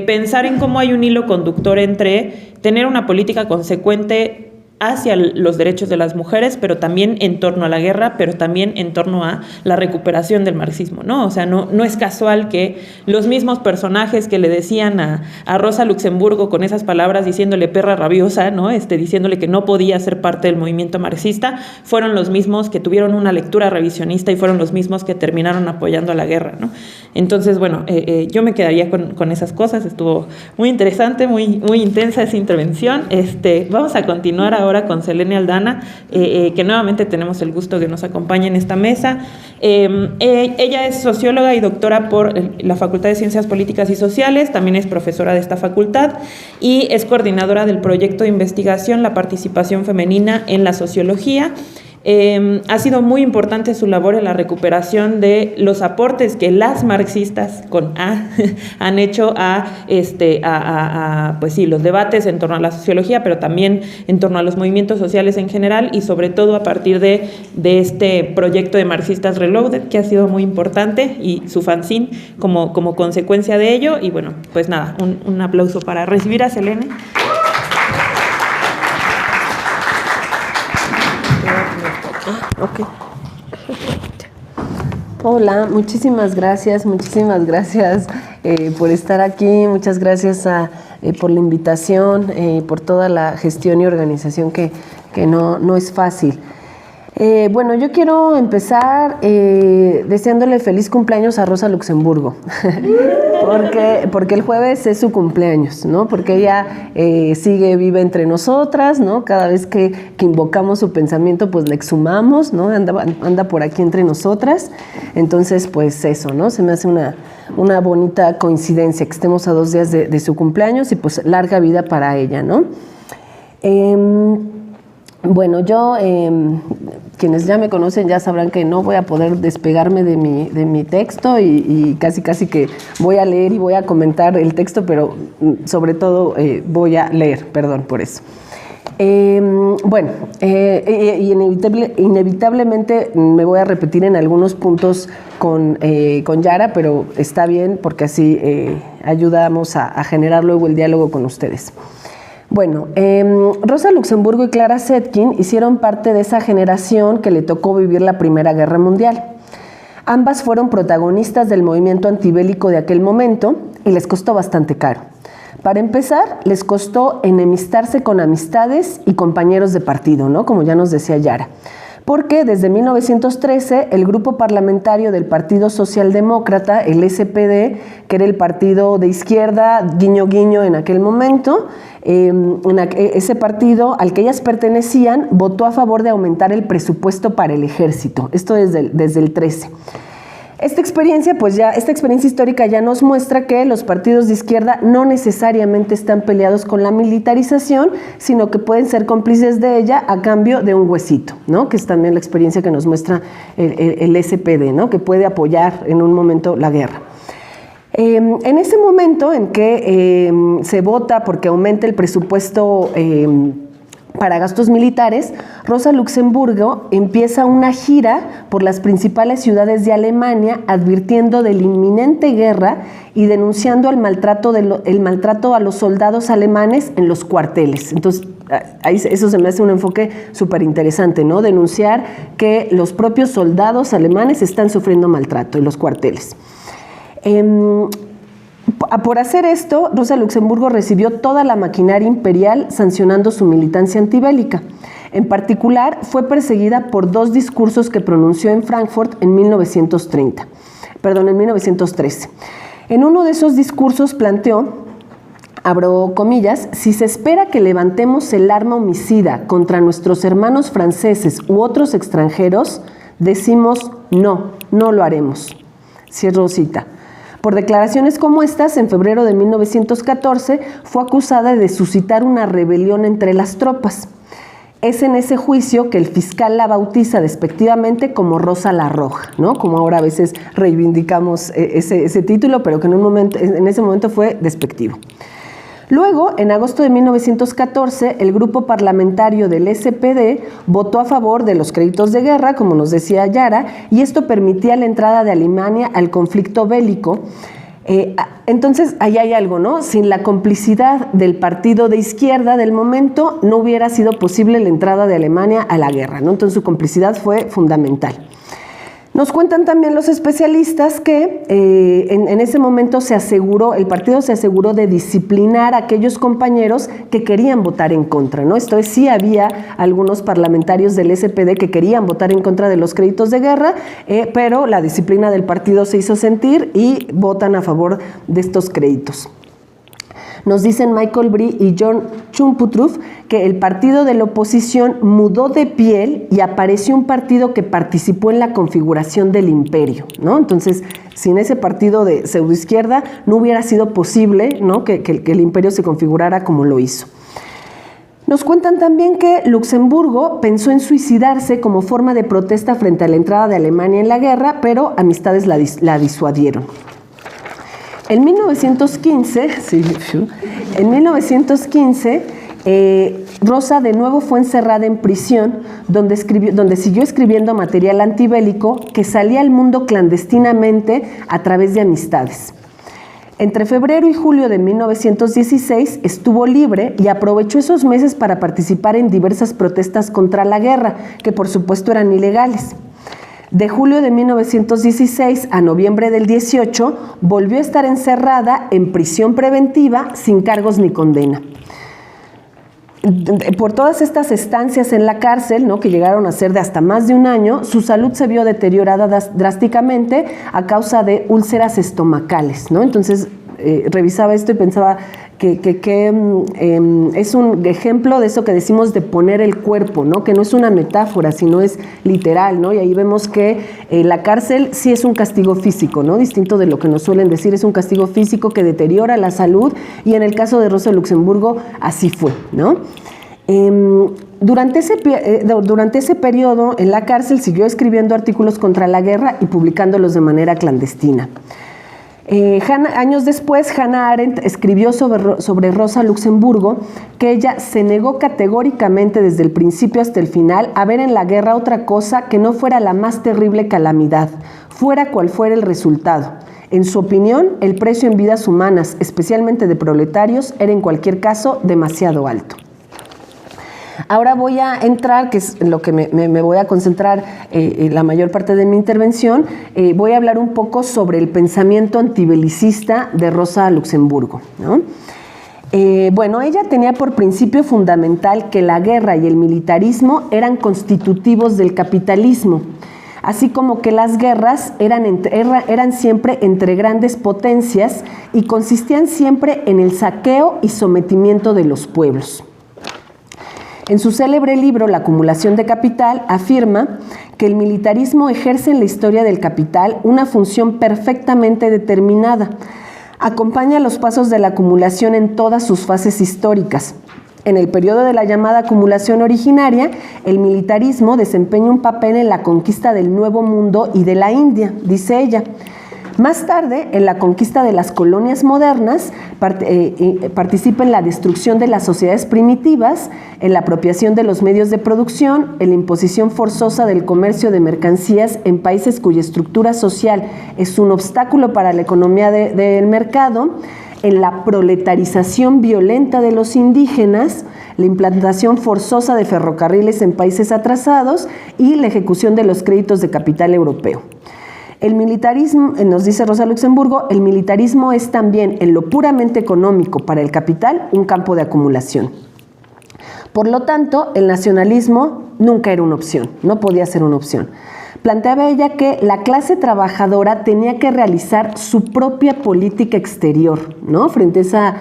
pensar en cómo hay un hilo conductor entre tener una política consecuente hacia los derechos de las mujeres, pero también en torno a la guerra, pero también en torno a la recuperación del marxismo, ¿no? O sea, no es casual que los mismos personajes que le decían a Rosa Luxemburgo con esas palabras, diciéndole perra rabiosa, ¿no? Diciéndole que no podía ser parte del movimiento marxista, fueron los mismos que tuvieron una lectura revisionista y fueron los mismos que terminaron apoyando a la guerra, ¿no? Entonces, bueno, yo me quedaría con esas cosas. Estuvo muy interesante, muy, muy intensa esa intervención. Vamos a continuar ahora con Selene Aldana, que nuevamente tenemos el gusto que nos acompañe en esta mesa. Ella es socióloga y doctora por la Facultad de Ciencias Políticas y Sociales, también es profesora de esta facultad y es coordinadora del proyecto de investigación La participación femenina en la sociología. Ha sido muy importante su labor en la recuperación de los aportes que las marxistas con A han hecho pues sí, los debates en torno a la sociología, pero también en torno a los movimientos sociales en general y sobre todo a partir de este proyecto de Marxistas Reloaded, que ha sido muy importante, y su fanzine como consecuencia de ello. Y bueno, pues nada, un aplauso para recibir a Selene. Okay. Hola, muchísimas gracias por estar aquí, muchas gracias por la invitación, por toda la gestión y organización que no es fácil. Bueno, yo quiero empezar deseándole feliz cumpleaños a Rosa Luxemburgo, porque el jueves es su cumpleaños, ¿no? Porque ella sigue viva entre nosotras, ¿no? Cada vez que invocamos su pensamiento, pues la exhumamos, ¿no? Anda por aquí entre nosotras. Entonces, pues eso, ¿no? Se me hace una bonita coincidencia que estemos a 2 días de su cumpleaños y pues larga vida para ella, ¿no? Bueno, yo, quienes ya me conocen ya sabrán que no voy a poder despegarme de mi texto y casi que voy a leer y voy a comentar el texto, pero sobre todo voy a leer, perdón por eso. Bueno, inevitablemente me voy a repetir en algunos puntos con Yara, pero está bien porque así ayudamos a generar luego el diálogo con ustedes. Bueno, Rosa Luxemburgo y Clara Zetkin hicieron parte de esa generación que le tocó vivir la Primera Guerra Mundial. Ambas fueron protagonistas del movimiento antibélico de aquel momento y les costó bastante caro. Para empezar, les costó enemistarse con amistades y compañeros de partido, ¿no? Como ya nos decía Yara. Porque desde 1913 el grupo parlamentario del Partido Socialdemócrata, el SPD, que era el partido de izquierda, guiño guiño en aquel momento, ese partido al que ellas pertenecían votó a favor de aumentar el presupuesto para el ejército, esto desde el 13. Esta experiencia histórica ya nos muestra que los partidos de izquierda no necesariamente están peleados con la militarización, sino que pueden ser cómplices de ella a cambio de un huesito, ¿no? Que es también la experiencia que nos muestra el SPD, ¿no? Que puede apoyar en un momento la guerra. En ese momento en que se vota porque aumente el presupuesto para gastos militares, Rosa Luxemburgo empieza una gira por las principales ciudades de Alemania advirtiendo de la inminente guerra y denunciando el maltrato a los soldados alemanes en los cuarteles. Entonces, eso se me hace un enfoque súper interesante, ¿no? Denunciar que los propios soldados alemanes están sufriendo maltrato en los cuarteles. Por hacer esto, Rosa Luxemburgo recibió toda la maquinaria imperial sancionando su militancia antibélica. En particular, fue perseguida por 2 discursos que pronunció en Frankfurt en 1913. En uno de esos discursos planteó, abro comillas, si se espera que levantemos el arma homicida contra nuestros hermanos franceses u otros extranjeros, decimos no lo haremos. Cierro cita. Por declaraciones como estas, en febrero de 1914 fue acusada de suscitar una rebelión entre las tropas. Es en ese juicio que el fiscal la bautiza despectivamente como Rosa la Roja, ¿no? Como ahora a veces reivindicamos ese título, pero que en ese momento fue despectivo. Luego, en agosto de 1914, el grupo parlamentario del SPD votó a favor de los créditos de guerra, como nos decía Yara, y esto permitía la entrada de Alemania al conflicto bélico. Entonces, ahí hay algo, ¿no? Sin la complicidad del partido de izquierda del momento, no hubiera sido posible la entrada de Alemania a la guerra, ¿no? Entonces, su complicidad fue fundamental. Nos cuentan también los especialistas que en ese momento el partido se aseguró de disciplinar a aquellos compañeros que querían votar en contra, ¿no? Esto es, sí había algunos parlamentarios del SPD que querían votar en contra de los créditos de guerra, pero la disciplina del partido se hizo sentir y votan a favor de estos créditos. Nos dicen Michael Brie y John Schumpeter que el partido de la oposición mudó de piel y apareció un partido que participó en la configuración del imperio, ¿no? Entonces, sin ese partido de pseudoizquierda no hubiera sido posible, ¿no? que el imperio se configurara como lo hizo. Nos cuentan también que Luxemburgo pensó en suicidarse como forma de protesta frente a la entrada de Alemania en la guerra, pero amistades la disuadieron. En 1915, Rosa de nuevo fue encerrada en prisión, donde siguió escribiendo material antibélico que salía al mundo clandestinamente a través de amistades. Entre febrero y julio de 1916 estuvo libre y aprovechó esos meses para participar en diversas protestas contra la guerra, que por supuesto eran ilegales. De julio de 1916 a noviembre del 18 volvió a estar encerrada en prisión preventiva sin cargos ni condena. Por todas estas estancias en la cárcel, ¿no?, que llegaron a ser de hasta más de un año, su salud se vio deteriorada drásticamente a causa de úlceras estomacales, ¿no? Entonces, revisaba esto y pensaba que es un ejemplo de eso que decimos de poner el cuerpo, ¿no? Que no es una metáfora, sino es literal, ¿no? Y ahí vemos que la cárcel sí es un castigo físico, ¿no? Distinto de lo que nos suelen decir, es un castigo físico que deteriora la salud, y en el caso de Rosa de Luxemburgo así fue, ¿no? Durante ese periodo en la cárcel siguió escribiendo artículos contra la guerra y publicándolos de manera clandestina. Años después, Hannah Arendt escribió sobre Rosa Luxemburgo que ella se negó categóricamente desde el principio hasta el final a ver en la guerra otra cosa que no fuera la más terrible calamidad, fuera cual fuera el resultado. En su opinión, el precio en vidas humanas, especialmente de proletarios, era en cualquier caso demasiado alto. Ahora voy a entrar, que es en lo que me voy a concentrar la mayor parte de mi intervención, voy a hablar un poco sobre el pensamiento antibelicista de Rosa Luxemburgo, ¿no? Bueno, ella tenía por principio fundamental que la guerra y el militarismo eran constitutivos del capitalismo, así como que las guerras eran siempre entre grandes potencias y consistían siempre en el saqueo y sometimiento de los pueblos. En su célebre libro La acumulación de capital, afirma que el militarismo ejerce en la historia del capital una función perfectamente determinada. Acompaña los pasos de la acumulación en todas sus fases históricas. En el periodo de la llamada acumulación originaria, el militarismo desempeña un papel en la conquista del Nuevo Mundo y de la India, dice ella. Más tarde, en la conquista de las colonias modernas, participa en la destrucción de las sociedades primitivas, en la apropiación de los medios de producción, en la imposición forzosa del comercio de mercancías en países cuya estructura social es un obstáculo para la economía del mercado, en la proletarización violenta de los indígenas, la implantación forzosa de ferrocarriles en países atrasados y la ejecución de los créditos de capital europeo. El militarismo, nos dice Rosa Luxemburgo, el militarismo es también, en lo puramente económico para el capital, un campo de acumulación. Por lo tanto, el nacionalismo nunca era una opción, no podía ser una opción. Planteaba ella que la clase trabajadora tenía que realizar su propia política exterior, ¿no? Frente a esa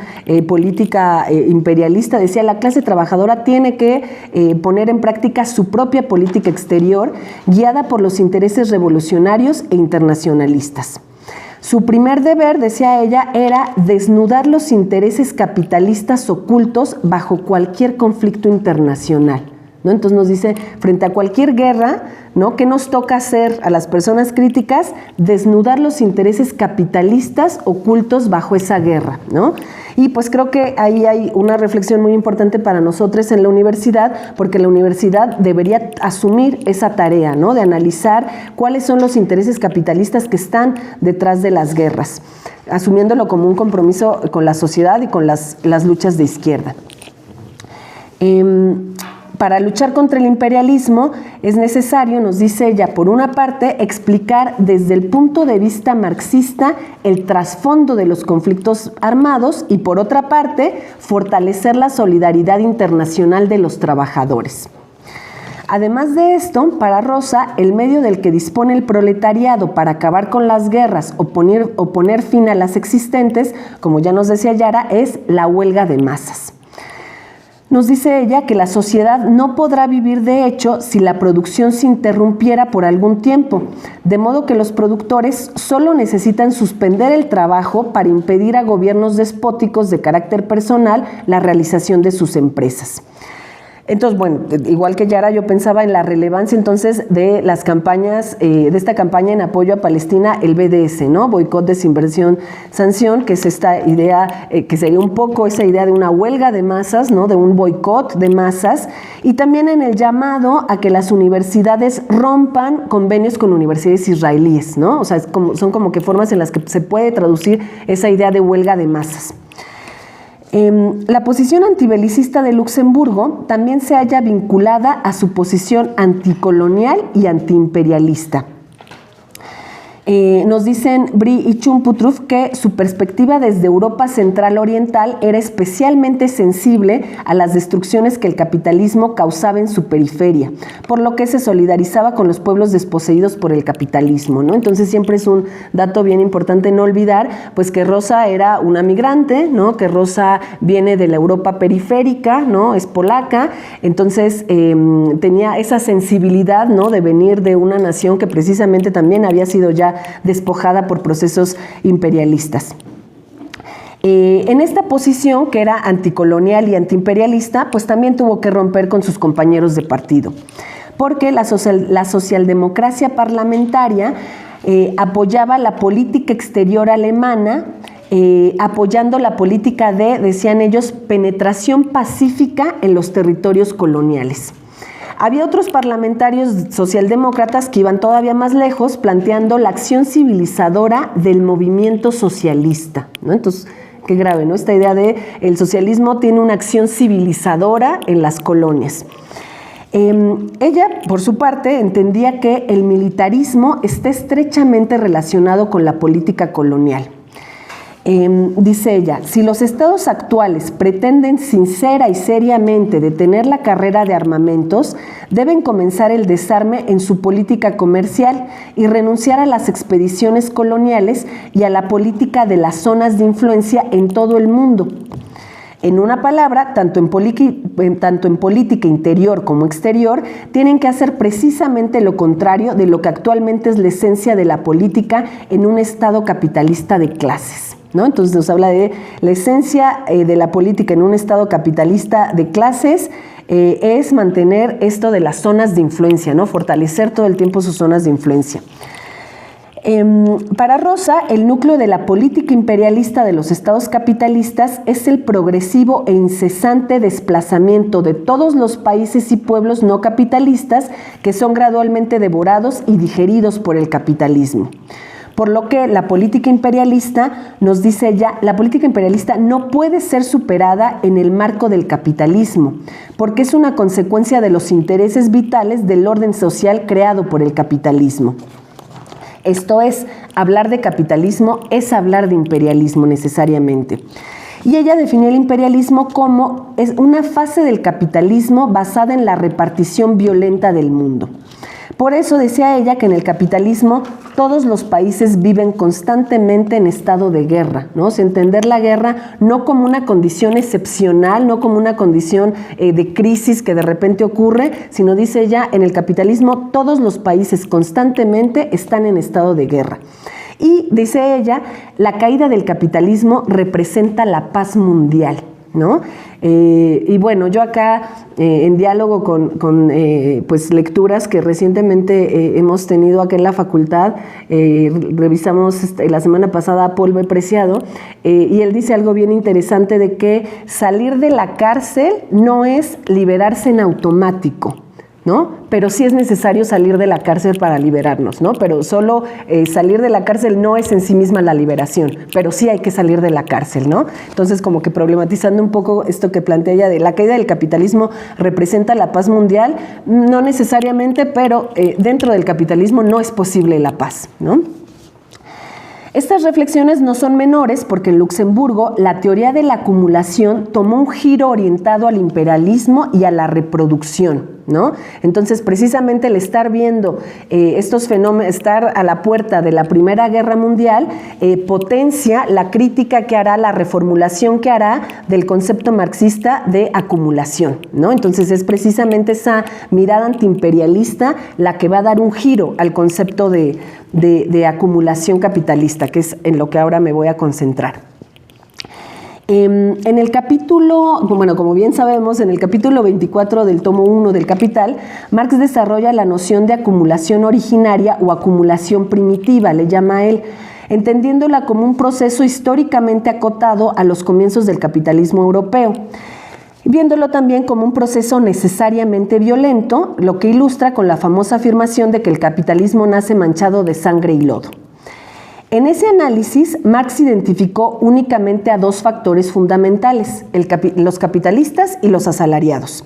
política imperialista, decía, la clase trabajadora tiene que poner en práctica su propia política exterior, guiada por los intereses revolucionarios e internacionalistas. Su primer deber, decía ella, era desnudar los intereses capitalistas ocultos bajo cualquier conflicto internacional, ¿no? Entonces nos dice, frente a cualquier guerra, ¿no?, ¿qué nos toca hacer a las personas críticas? Desnudar los intereses capitalistas ocultos bajo esa guerra, ¿no? Y pues creo que ahí hay una reflexión muy importante para nosotros en la universidad, porque la universidad debería asumir esa tarea, ¿no?, de analizar cuáles son los intereses capitalistas que están detrás de las guerras, asumiéndolo como un compromiso con la sociedad y con las luchas de izquierda. Para luchar contra el imperialismo es necesario, nos dice ella, por una parte, explicar desde el punto de vista marxista el trasfondo de los conflictos armados y, por otra parte, fortalecer la solidaridad internacional de los trabajadores. Además de esto, para Rosa, el medio del que dispone el proletariado para acabar con las guerras o poner fin a las existentes, como ya nos decía Yara, es la huelga de masas. Nos dice ella que la sociedad no podrá vivir de hecho si la producción se interrumpiera por algún tiempo, de modo que los productores solo necesitan suspender el trabajo para impedir a gobiernos despóticos de carácter personal la realización de sus empresas. Entonces, bueno, igual que Yara, yo pensaba en la relevancia entonces de las campañas, de esta campaña en apoyo a Palestina, el BDS, ¿no? Boicot, desinversión, sanción, que es esta idea, que sería un poco esa idea de una huelga de masas, ¿no? De un boicot de masas, y también en el llamado a que las universidades rompan convenios con universidades israelíes, ¿no? O sea, son como que formas en las que se puede traducir esa idea de huelga de masas. La posición antibelicista de Luxemburgo también se halla vinculada a su posición anticolonial y antiimperialista. Nos dicen Brie y Chumputruf que su perspectiva desde Europa Central Oriental era especialmente sensible a las destrucciones que el capitalismo causaba en su periferia, por lo que se solidarizaba con los pueblos desposeídos por el capitalismo, ¿no? Entonces siempre es un dato bien importante no olvidar, pues que Rosa era una migrante, ¿no? Que Rosa viene de la Europa periférica, ¿no? Es polaca, entonces tenía esa sensibilidad, ¿no? De venir de una nación que precisamente también había sido ya despojada por procesos imperialistas. En esta posición, que era anticolonial y antiimperialista, pues también tuvo que romper con sus compañeros de partido, porque la socialdemocracia parlamentaria apoyaba la política exterior alemana, apoyando la política de, decían ellos, penetración pacífica en los territorios coloniales. Había otros parlamentarios socialdemócratas que iban todavía más lejos, planteando la acción civilizadora del movimiento socialista, ¿no? Entonces, qué grave, ¿no? Esta idea de el socialismo tiene una acción civilizadora en las colonias. Ella, por su parte, entendía que el militarismo está estrechamente relacionado con la política colonial. Dice ella, si los estados actuales pretenden sincera y seriamente detener la carrera de armamentos, deben comenzar el desarme en su política comercial y renunciar a las expediciones coloniales y a la política de las zonas de influencia en todo el mundo. En una palabra, tanto en política interior como exterior, tienen que hacer precisamente lo contrario de lo que actualmente es la esencia de la política en un estado capitalista de clases, ¿no? Entonces nos habla de la esencia de la política en un estado capitalista de clases, es mantener esto de las zonas de influencia, ¿no? Fortalecer todo el tiempo sus zonas de influencia. Para Rosa, el núcleo de la política imperialista de los estados capitalistas es el progresivo e incesante desplazamiento de todos los países y pueblos no capitalistas que son gradualmente devorados y digeridos por el capitalismo. Por lo que la política imperialista, nos dice ella, la política imperialista no puede ser superada en el marco del capitalismo, porque es una consecuencia de los intereses vitales del orden social creado por el capitalismo. Esto es, hablar de capitalismo es hablar de imperialismo necesariamente. Y ella definió el imperialismo como es una fase del capitalismo basada en la repartición violenta del mundo. Por eso decía ella que en el capitalismo todos los países viven constantemente en estado de guerra, ¿no? O sea, entender la guerra no como una condición excepcional, no como una condición de crisis que de repente ocurre, sino, dice ella, en el capitalismo todos los países constantemente están en estado de guerra. Y, dice ella, la caída del capitalismo representa la paz mundial, ¿no? Y bueno, yo acá en diálogo con pues lecturas que recientemente hemos tenido acá en la facultad, revisamos la semana pasada a Paul B. Preciado, y él dice algo bien interesante de que salir de la cárcel no es liberarse en automático, ¿no? Pero sí es necesario salir de la cárcel para liberarnos, ¿no? Pero solo salir de la cárcel no es en sí misma la liberación, pero sí hay que salir de la cárcel, ¿no? Entonces, como que problematizando un poco esto que plantea ella de la caída del capitalismo representa la paz mundial, no necesariamente, pero dentro del capitalismo no es posible la paz, ¿no? Estas reflexiones no son menores porque en Luxemburgo la teoría de la acumulación tomó un giro orientado al imperialismo y a la reproducción, ¿no? Entonces, precisamente el estar viendo estos fenómenos, estar a la puerta de la Primera Guerra Mundial, potencia la crítica que hará, la reformulación que hará del concepto marxista de acumulación, ¿no? Entonces, es precisamente esa mirada antiimperialista la que va a dar un giro al concepto de acumulación capitalista, que es en lo que ahora me voy a concentrar. En el capítulo, bueno, como bien sabemos, en el capítulo 24 del tomo 1 del Capital, Marx desarrolla la noción de acumulación originaria o acumulación primitiva, le llama él, entendiéndola como un proceso históricamente acotado a los comienzos del capitalismo europeo, viéndolo también como un proceso necesariamente violento, lo que ilustra con la famosa afirmación de que el capitalismo nace manchado de sangre y lodo. En ese análisis, Marx identificó únicamente a dos factores fundamentales, los capitalistas y los asalariados.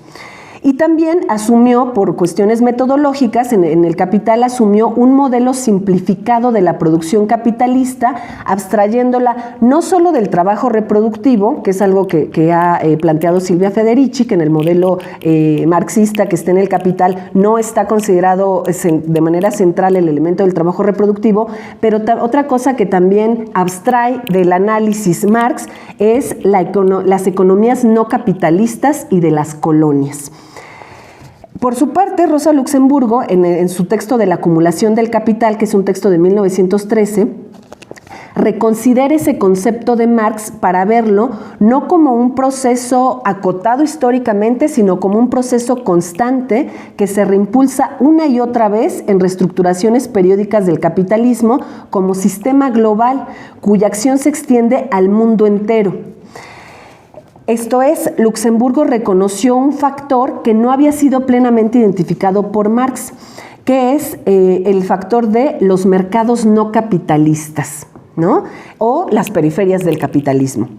Y también asumió, por cuestiones metodológicas, en el Capital asumió un modelo simplificado de la producción capitalista, abstrayéndola no solo del trabajo reproductivo, que es algo que ha planteado Silvia Federici, que en el modelo marxista que está en el Capital no está considerado de manera central el elemento del trabajo reproductivo, pero otra cosa que también abstrae del análisis Marx es las economías no capitalistas y de las colonias. Por su parte, Rosa Luxemburgo, en su texto de la acumulación del capital, que es un texto de 1913, reconsidera ese concepto de Marx para verlo no como un proceso acotado históricamente, sino como un proceso constante que se reimpulsa una y otra vez en reestructuraciones periódicas del capitalismo como sistema global, cuya acción se extiende al mundo entero. Esto es, Luxemburgo reconoció un factor que no había sido plenamente identificado por Marx, que es el factor de los mercados no capitalistas, ¿no? O las periferias del capitalismo.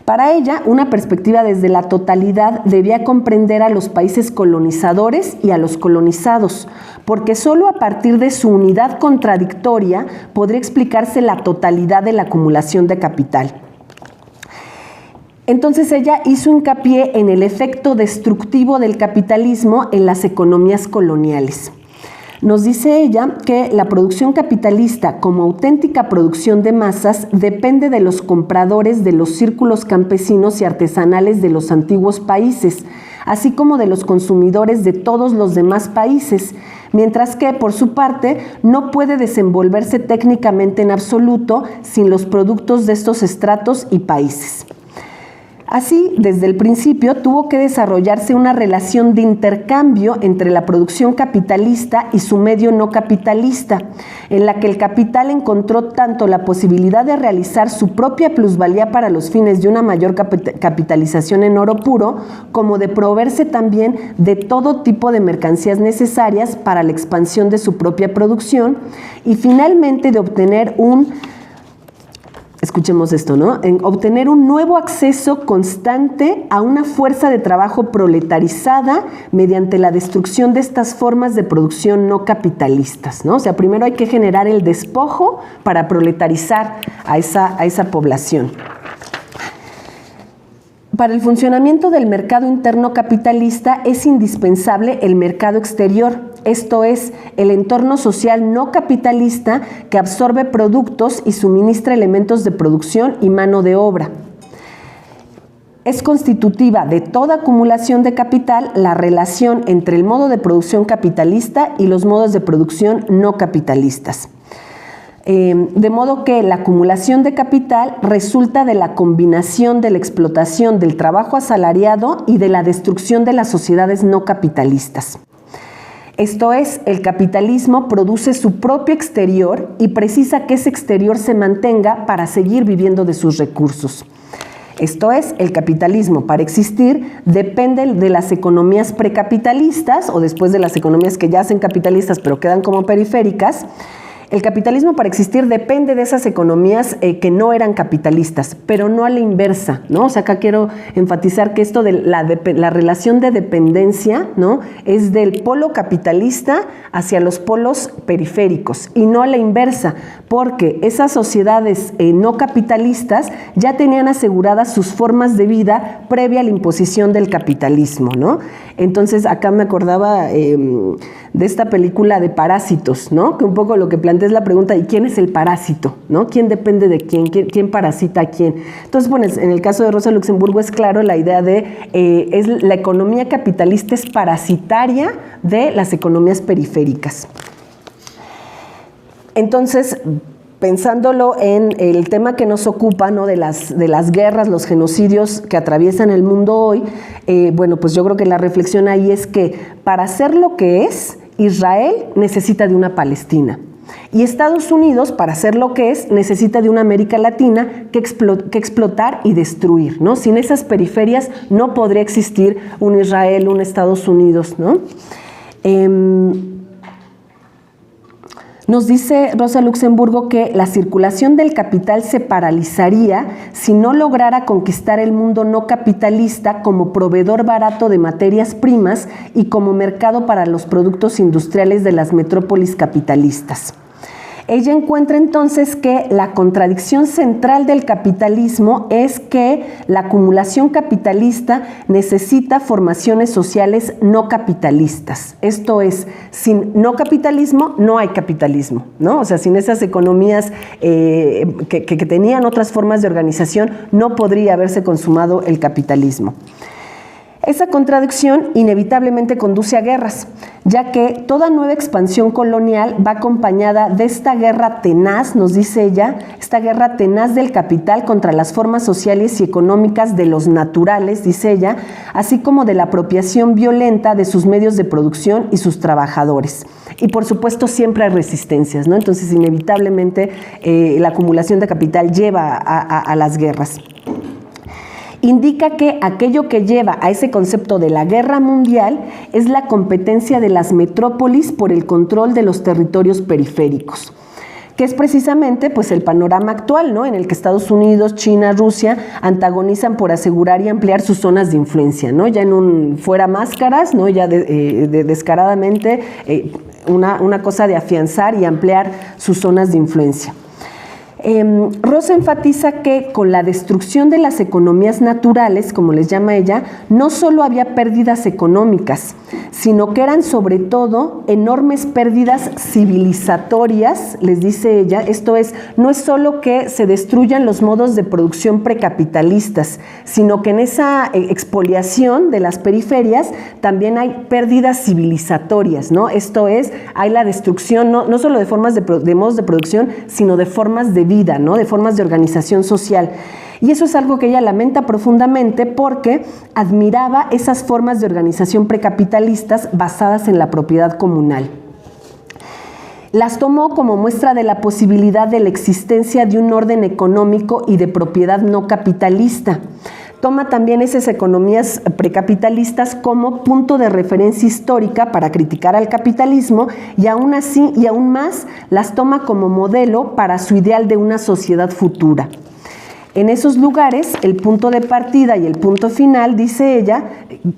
Para ella, una perspectiva desde la totalidad debía comprender a los países colonizadores y a los colonizados, porque solo a partir de su unidad contradictoria podría explicarse la totalidad de la acumulación de capital. Entonces ella hizo hincapié en el efecto destructivo del capitalismo en las economías coloniales. Nos dice ella que la producción capitalista como auténtica producción de masas depende de los compradores de los círculos campesinos y artesanales de los antiguos países, así como de los consumidores de todos los demás países, mientras que, por su parte, no puede desenvolverse técnicamente en absoluto sin los productos de estos estratos y países. Así, desde el principio tuvo que desarrollarse una relación de intercambio entre la producción capitalista y su medio no capitalista, en la que el capital encontró tanto la posibilidad de realizar su propia plusvalía para los fines de una mayor capitalización en oro puro, como de proveerse también de todo tipo de mercancías necesarias para la expansión de su propia producción y finalmente de obtener escuchemos esto, ¿no? En obtener un nuevo acceso constante a una fuerza de trabajo proletarizada mediante la destrucción de estas formas de producción no capitalistas, ¿no? O sea, primero hay que generar el despojo para proletarizar a esa población. Para el funcionamiento del mercado interno capitalista es indispensable el mercado exterior, esto es, el entorno social no capitalista que absorbe productos y suministra elementos de producción y mano de obra. Es constitutiva de toda acumulación de capital la relación entre el modo de producción capitalista y los modos de producción no capitalistas. De modo que la acumulación de capital resulta de la combinación de la explotación del trabajo asalariado y de la destrucción de las sociedades no capitalistas. Esto es, el capitalismo produce su propio exterior y precisa que ese exterior se mantenga para seguir viviendo de sus recursos. Esto es, el capitalismo, para existir, depende de las economías precapitalistas o después de las economías que ya hacen capitalistas pero quedan como periféricas. El capitalismo para existir depende de esas economías que no eran capitalistas, pero no a la inversa, ¿no? O sea, acá quiero enfatizar que esto de la relación de dependencia, ¿no? Es del polo capitalista hacia los polos periféricos y no a la inversa, porque esas sociedades no capitalistas ya tenían aseguradas sus formas de vida previa a la imposición del capitalismo, ¿no? Entonces, acá me acordaba de esta película de Parásitos, ¿no? Que un poco lo que plantea es la pregunta, ¿y quién es el parásito? ¿No? ¿Quién depende de quién? ¿Quién parasita a quién? Entonces, bueno, en el caso de Rosa Luxemburgo es claro la idea de es la economía capitalista es parasitaria de las economías periféricas. Entonces, pensándolo en el tema que nos ocupa, ¿no? de las guerras, los genocidios que atraviesan el mundo hoy, bueno, pues yo creo que la reflexión ahí es que para ser lo que es, Israel necesita de una Palestina. Y Estados Unidos, para ser lo que es, necesita de una América Latina que explotar y destruir, ¿no? Sin esas periferias no podría existir un Israel, un Estados Unidos, ¿no? Nos dice Rosa Luxemburgo que la circulación del capital se paralizaría si no lograra conquistar el mundo no capitalista como proveedor barato de materias primas y como mercado para los productos industriales de las metrópolis capitalistas. Ella encuentra entonces que la contradicción central del capitalismo es que la acumulación capitalista necesita formaciones sociales no capitalistas. Esto es, sin no capitalismo no hay capitalismo, ¿no? O sea, sin esas economías que tenían otras formas de organización no podría haberse consumado el capitalismo. Esa contradicción inevitablemente conduce a guerras, ya que toda nueva expansión colonial va acompañada de esta guerra tenaz, nos dice ella, esta guerra tenaz del capital contra las formas sociales y económicas de los naturales, dice ella, así como de la apropiación violenta de sus medios de producción y sus trabajadores. Y por supuesto siempre hay resistencias, ¿no? Entonces inevitablemente la acumulación de capital lleva a las guerras. Indica que aquello que lleva a ese concepto de la guerra mundial es la competencia de las metrópolis por el control de los territorios periféricos, que es precisamente pues, el panorama actual, ¿no? En el que Estados Unidos, China, Rusia antagonizan por asegurar y ampliar sus zonas de influencia, ¿no? Ya en un fuera máscaras, ¿no? Ya descaradamente una cosa de afianzar y ampliar sus zonas de influencia. Rosa enfatiza que con la destrucción de las economías naturales, como les llama ella, no solo había pérdidas económicas, sino que eran sobre todo enormes pérdidas civilizatorias, les dice ella. Esto es, no es solo que se destruyan los modos de producción precapitalistas, sino que en esa expoliación de las periferias también hay pérdidas civilizatorias, ¿no? Esto es, hay la destrucción no solo de formas de modos de producción, sino de formas de vida, ¿no? De formas de organización social. Y eso es algo que ella lamenta profundamente porque admiraba esas formas de organización precapitalistas basadas en la propiedad comunal. Las tomó como muestra de la posibilidad de la existencia de un orden económico y de propiedad no capitalista. Toma también esas economías precapitalistas como punto de referencia histórica para criticar al capitalismo y aún así y aún más las toma como modelo para su ideal de una sociedad futura. En esos lugares, el punto de partida y el punto final, dice ella,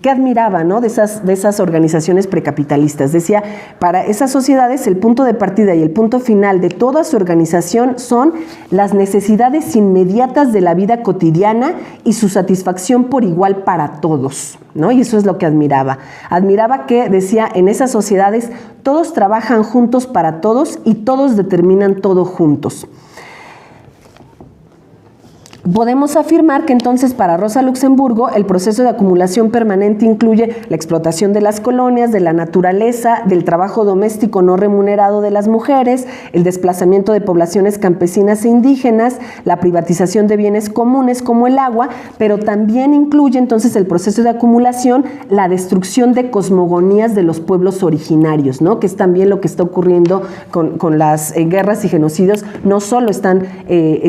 que admiraba, ¿no? de esas organizaciones precapitalistas. Decía, para esas sociedades el punto de partida y el punto final de toda su organización son las necesidades inmediatas de la vida cotidiana y su satisfacción por igual para todos, ¿no? Y eso es lo que admiraba. Admiraba que, decía, en esas sociedades todos trabajan juntos para todos y todos determinan todo juntos. Podemos afirmar que entonces para Rosa Luxemburgo el proceso de acumulación permanente incluye la explotación de las colonias, de la naturaleza, del trabajo doméstico no remunerado de las mujeres, el desplazamiento de poblaciones campesinas e indígenas, la privatización de bienes comunes como el agua, pero también incluye entonces el proceso de acumulación la destrucción de cosmogonías de los pueblos originarios, ¿no? Que es también lo que está ocurriendo con las guerras y genocidios. No solo están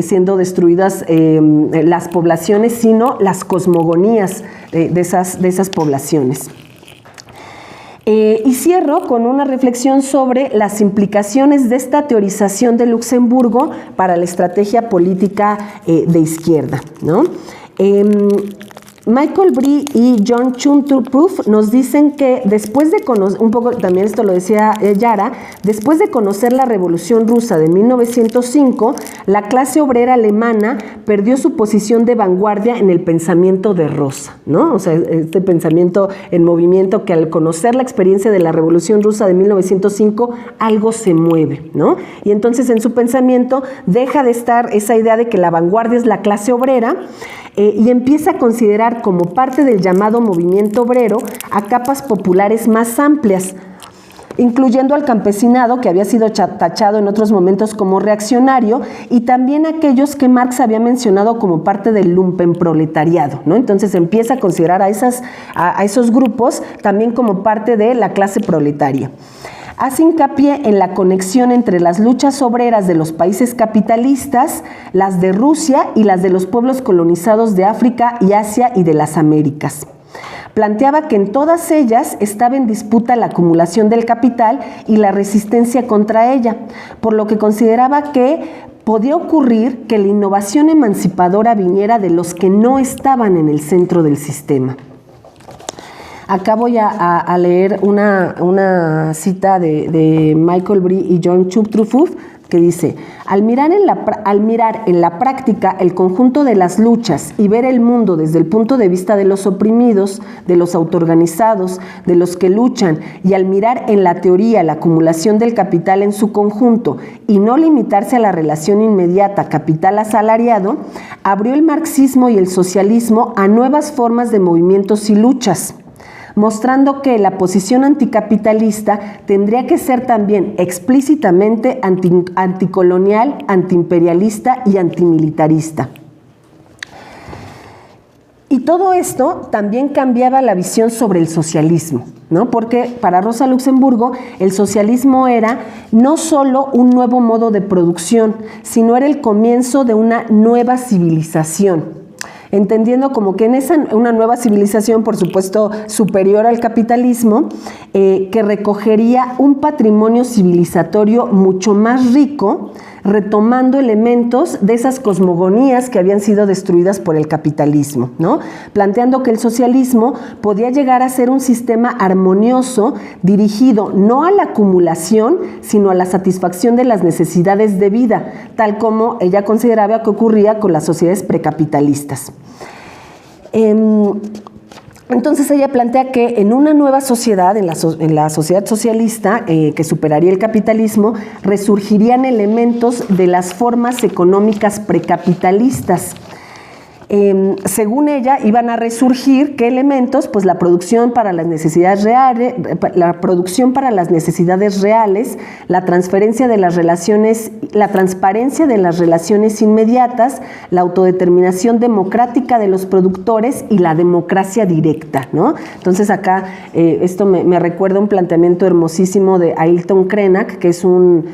siendo destruidas las poblaciones, sino las cosmogonías de esas poblaciones. Y cierro con una reflexión sobre las implicaciones de esta teorización de Luxemburgo para la estrategia política de izquierda, ¿no? Michael Bree y John Chunterproof nos dicen que después de conocer, un poco también esto lo decía Yara, después de conocer la Revolución Rusa de 1905, la clase obrera alemana perdió su posición de vanguardia en el pensamiento de Rosa, ¿no? O sea, este pensamiento en movimiento que al conocer la experiencia de la Revolución Rusa de 1905, algo se mueve, ¿no? Y entonces en su pensamiento deja de estar esa idea de que la vanguardia es la clase obrera y empieza a considerar como parte del llamado movimiento obrero a capas populares más amplias. incluyendo al campesinado, que había sido tachado en otros momentos como reaccionario, y también aquellos que Marx había mencionado como parte del lumpenproletariado, ¿no? Entonces empieza a considerar a esos grupos también como parte de la clase proletaria. Hace hincapié en la conexión entre las luchas obreras de los países capitalistas, las de Rusia y las de los pueblos colonizados de África y Asia y de las Américas. Planteaba que en todas ellas estaba en disputa la acumulación del capital y la resistencia contra ella, por lo que consideraba que podía ocurrir que la innovación emancipadora viniera de los que no estaban en el centro del sistema. Acá voy a leer una cita de Michael Bree y John Chuptrufuf, que dice: al mirar en la práctica el conjunto de las luchas y ver el mundo desde el punto de vista de los oprimidos, de los autoorganizados, de los que luchan, y al mirar en la teoría la acumulación del capital en su conjunto y no limitarse a la relación inmediata capital-asalariado, abrió el marxismo y el socialismo a nuevas formas de movimientos y luchas, mostrando que la posición anticapitalista tendría que ser también explícitamente anticolonial, antiimperialista y antimilitarista. Y todo esto también cambiaba la visión sobre el socialismo, ¿no? Porque para Rosa Luxemburgo el socialismo era no solo un nuevo modo de producción, sino era el comienzo de una nueva civilización. Entendiendo como que una nueva civilización, por supuesto, superior al capitalismo, que recogería un patrimonio civilizatorio mucho más rico, retomando elementos de esas cosmogonías que habían sido destruidas por el capitalismo, ¿no? Planteando que el socialismo podía llegar a ser un sistema armonioso dirigido no a la acumulación, sino a la satisfacción de las necesidades de vida, tal como ella consideraba que ocurría con las sociedades precapitalistas. Entonces ella plantea que en una nueva sociedad, en la sociedad socialista que superaría el capitalismo, resurgirían elementos de las formas económicas precapitalistas. Según ella, iban a resurgir ¿qué elementos? Pues la producción para las necesidades reales, la transferencia de las relaciones, la transparencia de las relaciones inmediatas, la autodeterminación democrática de los productores y la democracia directa, ¿no? Entonces acá esto me recuerda un planteamiento hermosísimo de Ailton Krenak, que es un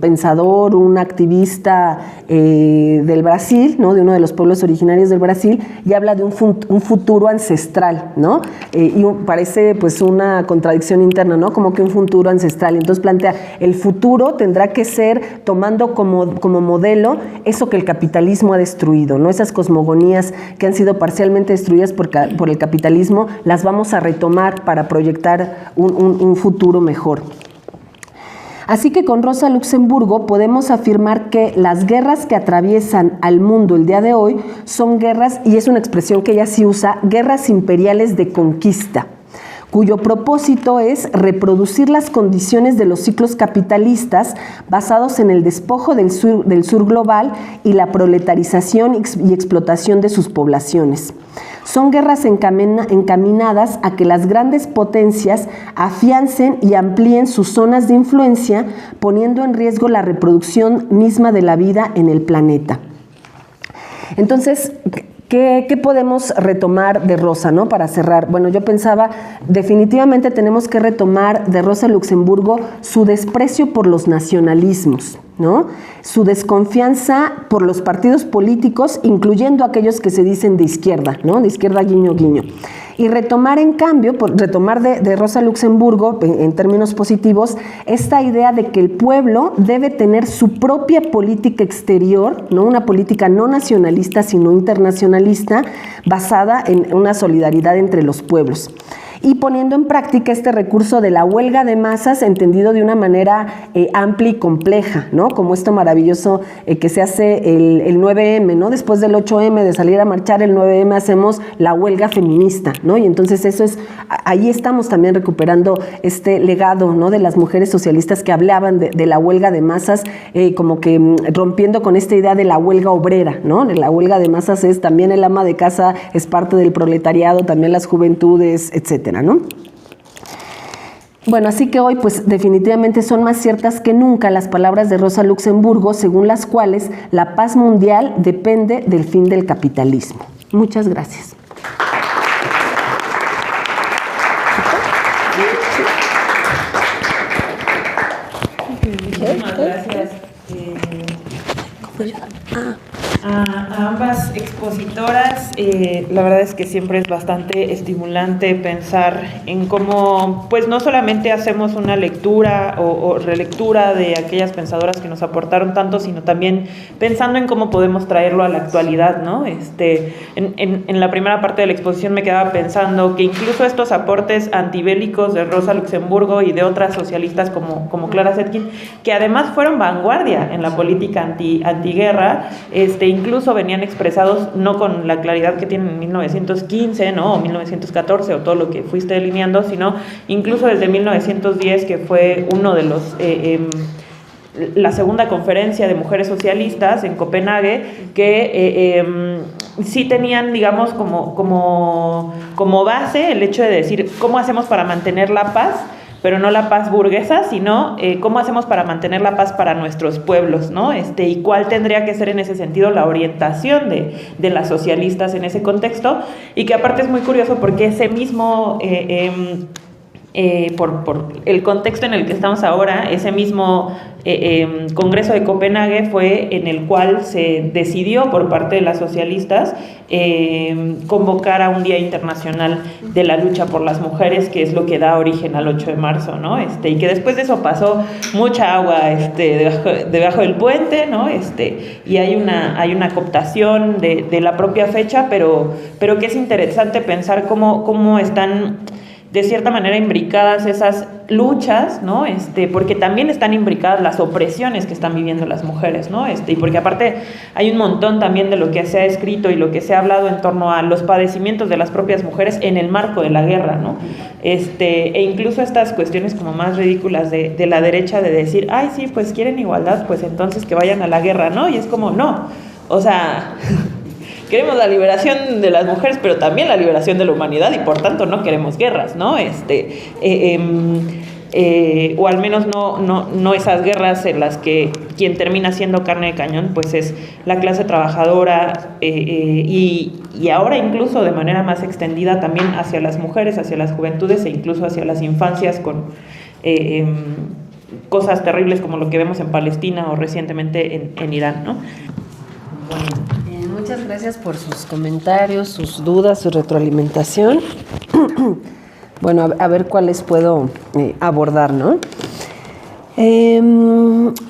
pensador, un activista del Brasil, ¿no? De uno de los pueblos originarios del Brasil, y habla de un futuro ancestral, ¿no? Y parece pues una contradicción interna, ¿no? Como que un futuro ancestral. Entonces plantea, el futuro tendrá que ser tomando como modelo eso que el capitalismo ha destruido, ¿no? Esas cosmogonías que han sido parcialmente destruidas por el capitalismo, las vamos a retomar para proyectar un futuro mejor. Así que con Rosa Luxemburgo podemos afirmar que las guerras que atraviesan al mundo el día de hoy son guerras, y es una expresión que ella sí usa, guerras imperiales de conquista, cuyo propósito es reproducir las condiciones de los ciclos capitalistas basados en el despojo del sur global y la proletarización y explotación de sus poblaciones. Son guerras encaminadas a que las grandes potencias afiancen y amplíen sus zonas de influencia, poniendo en riesgo la reproducción misma de la vida en el planeta. Entonces, ¿qué podemos retomar de Rosa, ¿no? Para cerrar. Bueno, yo pensaba, definitivamente tenemos que retomar de Rosa Luxemburgo su desprecio por los nacionalismos, ¿no? Su desconfianza por los partidos políticos, incluyendo aquellos que se dicen de izquierda, ¿no? De izquierda guiño guiño. Y retomar, en cambio, retomar de Rosa Luxemburgo, en términos positivos, esta idea de que el pueblo debe tener su propia política exterior, no una política no nacionalista, sino internacionalista, basada en una solidaridad entre los pueblos. Y poniendo en práctica este recurso de la huelga de masas, entendido de una manera amplia y compleja, ¿no? Como esto maravilloso que se hace el 9M, ¿no? Después del 8M, de salir a marchar el 9M, hacemos la huelga feminista, ¿no? Y entonces ahí estamos también recuperando este legado, ¿no? De las mujeres socialistas que hablaban de la huelga de masas, como que rompiendo con esta idea de la huelga obrera, ¿no? La huelga de masas es también el ama de casa, es parte del proletariado, también las juventudes, etcétera, ¿no? Bueno, así que hoy pues definitivamente son más ciertas que nunca las palabras de Rosa Luxemburgo, según las cuales la paz mundial depende del fin del capitalismo. Muchas gracias. Muchísimas gracias a ambas expositoras. La verdad es que siempre es bastante estimulante pensar en cómo, pues no solamente hacemos una lectura o relectura de aquellas pensadoras que nos aportaron tanto, sino también pensando en cómo podemos traerlo a la actualidad, ¿no? En la primera parte de la exposición me quedaba pensando que incluso estos aportes antibélicos de Rosa Luxemburgo y de otras socialistas como Clara Zetkin, que además fueron vanguardia en la política antiguerra, incluso venían expresados no con la claridad que tienen en 1915, ¿no? O 1914 o todo lo que fuiste delineando, sino incluso desde 1910, que fue uno de los la segunda conferencia de mujeres socialistas en Copenhague, que sí tenían, digamos, como base el hecho de decir cómo hacemos para mantener la paz, pero no la paz burguesa, sino cómo hacemos para mantener la paz para nuestros pueblos, ¿no? Y cuál tendría que ser en ese sentido la orientación de las socialistas en ese contexto, y que aparte es muy curioso porque ese mismo, por el contexto en el que estamos ahora, ese mismo Congreso de Copenhague fue en el cual se decidió por parte de las socialistas convocar a un Día Internacional de la Lucha por las Mujeres, que es lo que da origen al 8 de marzo, ¿no? Y que después de eso pasó mucha agua debajo del puente, ¿no? Y hay una cooptación de la propia fecha, pero que es interesante pensar cómo están de cierta manera imbricadas esas luchas, ¿no? Porque también están imbricadas las opresiones que están viviendo las mujeres, ¿no? Y porque aparte hay un montón también de lo que se ha escrito y lo que se ha hablado en torno a los padecimientos de las propias mujeres en el marco de la guerra, ¿no? E incluso estas cuestiones como más ridículas de la derecha de decir, ay, sí, pues quieren igualdad, pues entonces que vayan a la guerra, ¿no? Y es como, no, o sea... Queremos la liberación de las mujeres, pero también la liberación de la humanidad, y por tanto no queremos guerras, ¿no? O al menos no esas guerras en las que quien termina siendo carne de cañón pues es la clase trabajadora, y ahora incluso de manera más extendida también hacia las mujeres, hacia las juventudes e incluso hacia las infancias con cosas terribles como lo que vemos en Palestina o recientemente en Irán, ¿no? Muchas gracias por sus comentarios, sus dudas, su retroalimentación. Bueno, a ver cuáles puedo abordar, ¿no?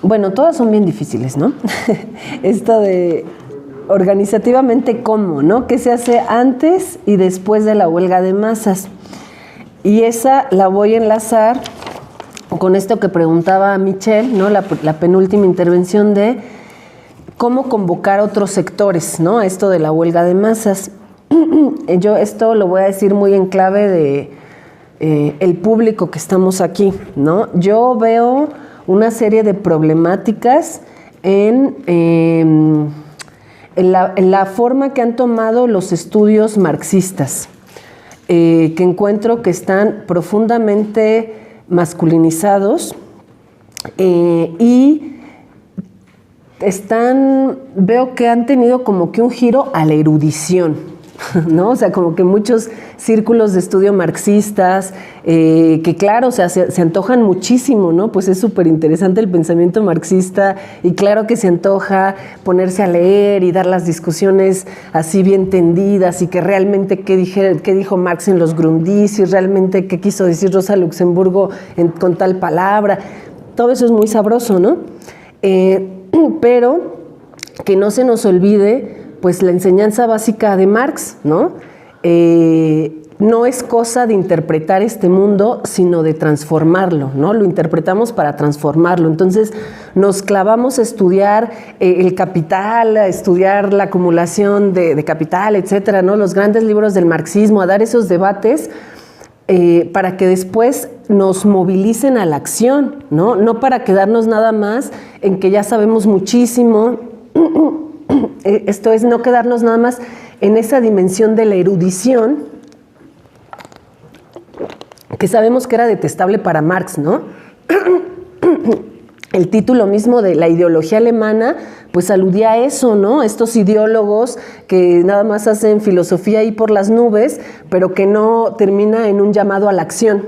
Bueno, todas son bien difíciles, ¿no? Esto de organizativamente cómo, ¿no? ¿Qué se hace antes y después de la huelga de masas? Y esa la voy a enlazar con esto que preguntaba Michelle, ¿no? La penúltima intervención de cómo convocar otros sectores, ¿no? Esto de la huelga de masas. Yo esto lo voy a decir muy en clave de el público que estamos aquí, ¿no? Yo veo una serie de problemáticas en la forma que han tomado los estudios marxistas, que encuentro que están profundamente masculinizados y veo que han tenido como que un giro a la erudición, ¿no? O sea, como que muchos círculos de estudio marxistas, que claro, o sea, se antojan muchísimo, ¿no? Pues es súper interesante el pensamiento marxista y claro que se antoja ponerse a leer y dar las discusiones así bien tendidas y que realmente qué dijo Marx en los Grundis y realmente qué quiso decir Rosa Luxemburgo con tal palabra. Todo eso es muy sabroso, ¿no? Pero que no se nos olvide pues la enseñanza básica de Marx, ¿no? No es cosa de interpretar este mundo, sino de transformarlo, ¿no? Lo interpretamos para transformarlo. Entonces nos clavamos a estudiar el capital, a estudiar la acumulación de capital, etcétera, ¿no? Los grandes libros del marxismo, a dar esos debates para que después nos movilicen a la acción, ¿no? No para quedarnos nada más en que ya sabemos muchísimo. Esto es no quedarnos nada más en esa dimensión de la erudición que sabemos que era detestable para Marx, ¿no? El título mismo de la ideología alemana, pues aludía a eso, ¿no? Estos ideólogos que nada más hacen filosofía ahí por las nubes, pero que no termina en un llamado a la acción.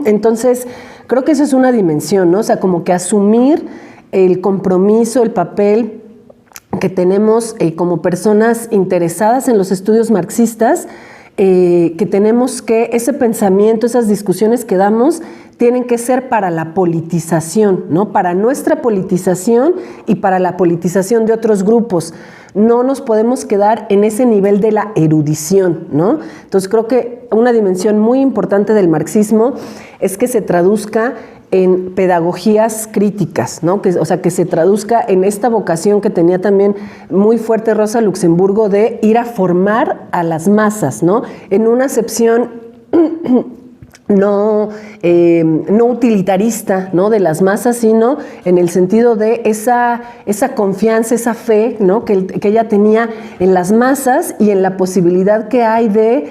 Entonces, creo que eso es una dimensión, ¿no? O sea, como que asumir el compromiso, el papel que tenemos como personas interesadas en los estudios marxistas, que tenemos que ese pensamiento, esas discusiones que damos, tienen que ser para la politización, ¿no? Para nuestra politización y para la politización de otros grupos. No nos podemos quedar en ese nivel de la erudición, ¿no? Entonces creo que una dimensión muy importante del marxismo es que se traduzca en pedagogías críticas, ¿no? O sea, que se traduzca en esta vocación que tenía también muy fuerte Rosa Luxemburgo de ir a formar a las masas, ¿no? En una acepción no utilitarista, ¿no? De las masas, sino en el sentido de esa confianza, esa fe, ¿no? que ella tenía en las masas y en la posibilidad que hay de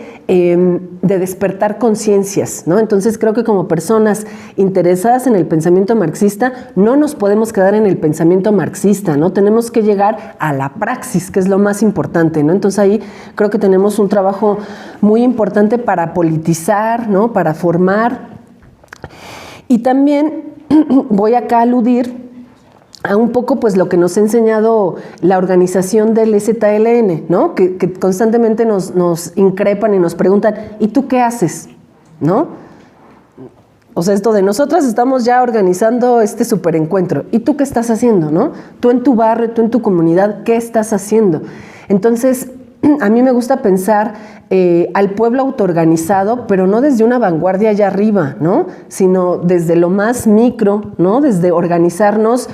despertar conciencias, ¿no? Entonces creo que como personas interesadas en el pensamiento marxista no nos podemos quedar en el pensamiento marxista, ¿no? Tenemos que llegar a la praxis, que es lo más importante, ¿no? Entonces ahí creo que tenemos un trabajo muy importante para politizar, ¿no? Para formar. Y también voy acá a aludir a un poco pues lo que nos ha enseñado la organización del EZLN, ¿no? Que constantemente nos increpan y nos preguntan, ¿y tú qué haces? ¿No? O sea, esto de nosotras estamos ya organizando este superencuentro. ¿Y tú qué estás haciendo? ¿No? Tú en tu barrio, tú en tu comunidad, ¿qué estás haciendo? Entonces, a mí me gusta pensar al pueblo autoorganizado, pero no desde una vanguardia allá arriba, ¿no? Sino desde lo más micro, ¿no? Desde organizarnos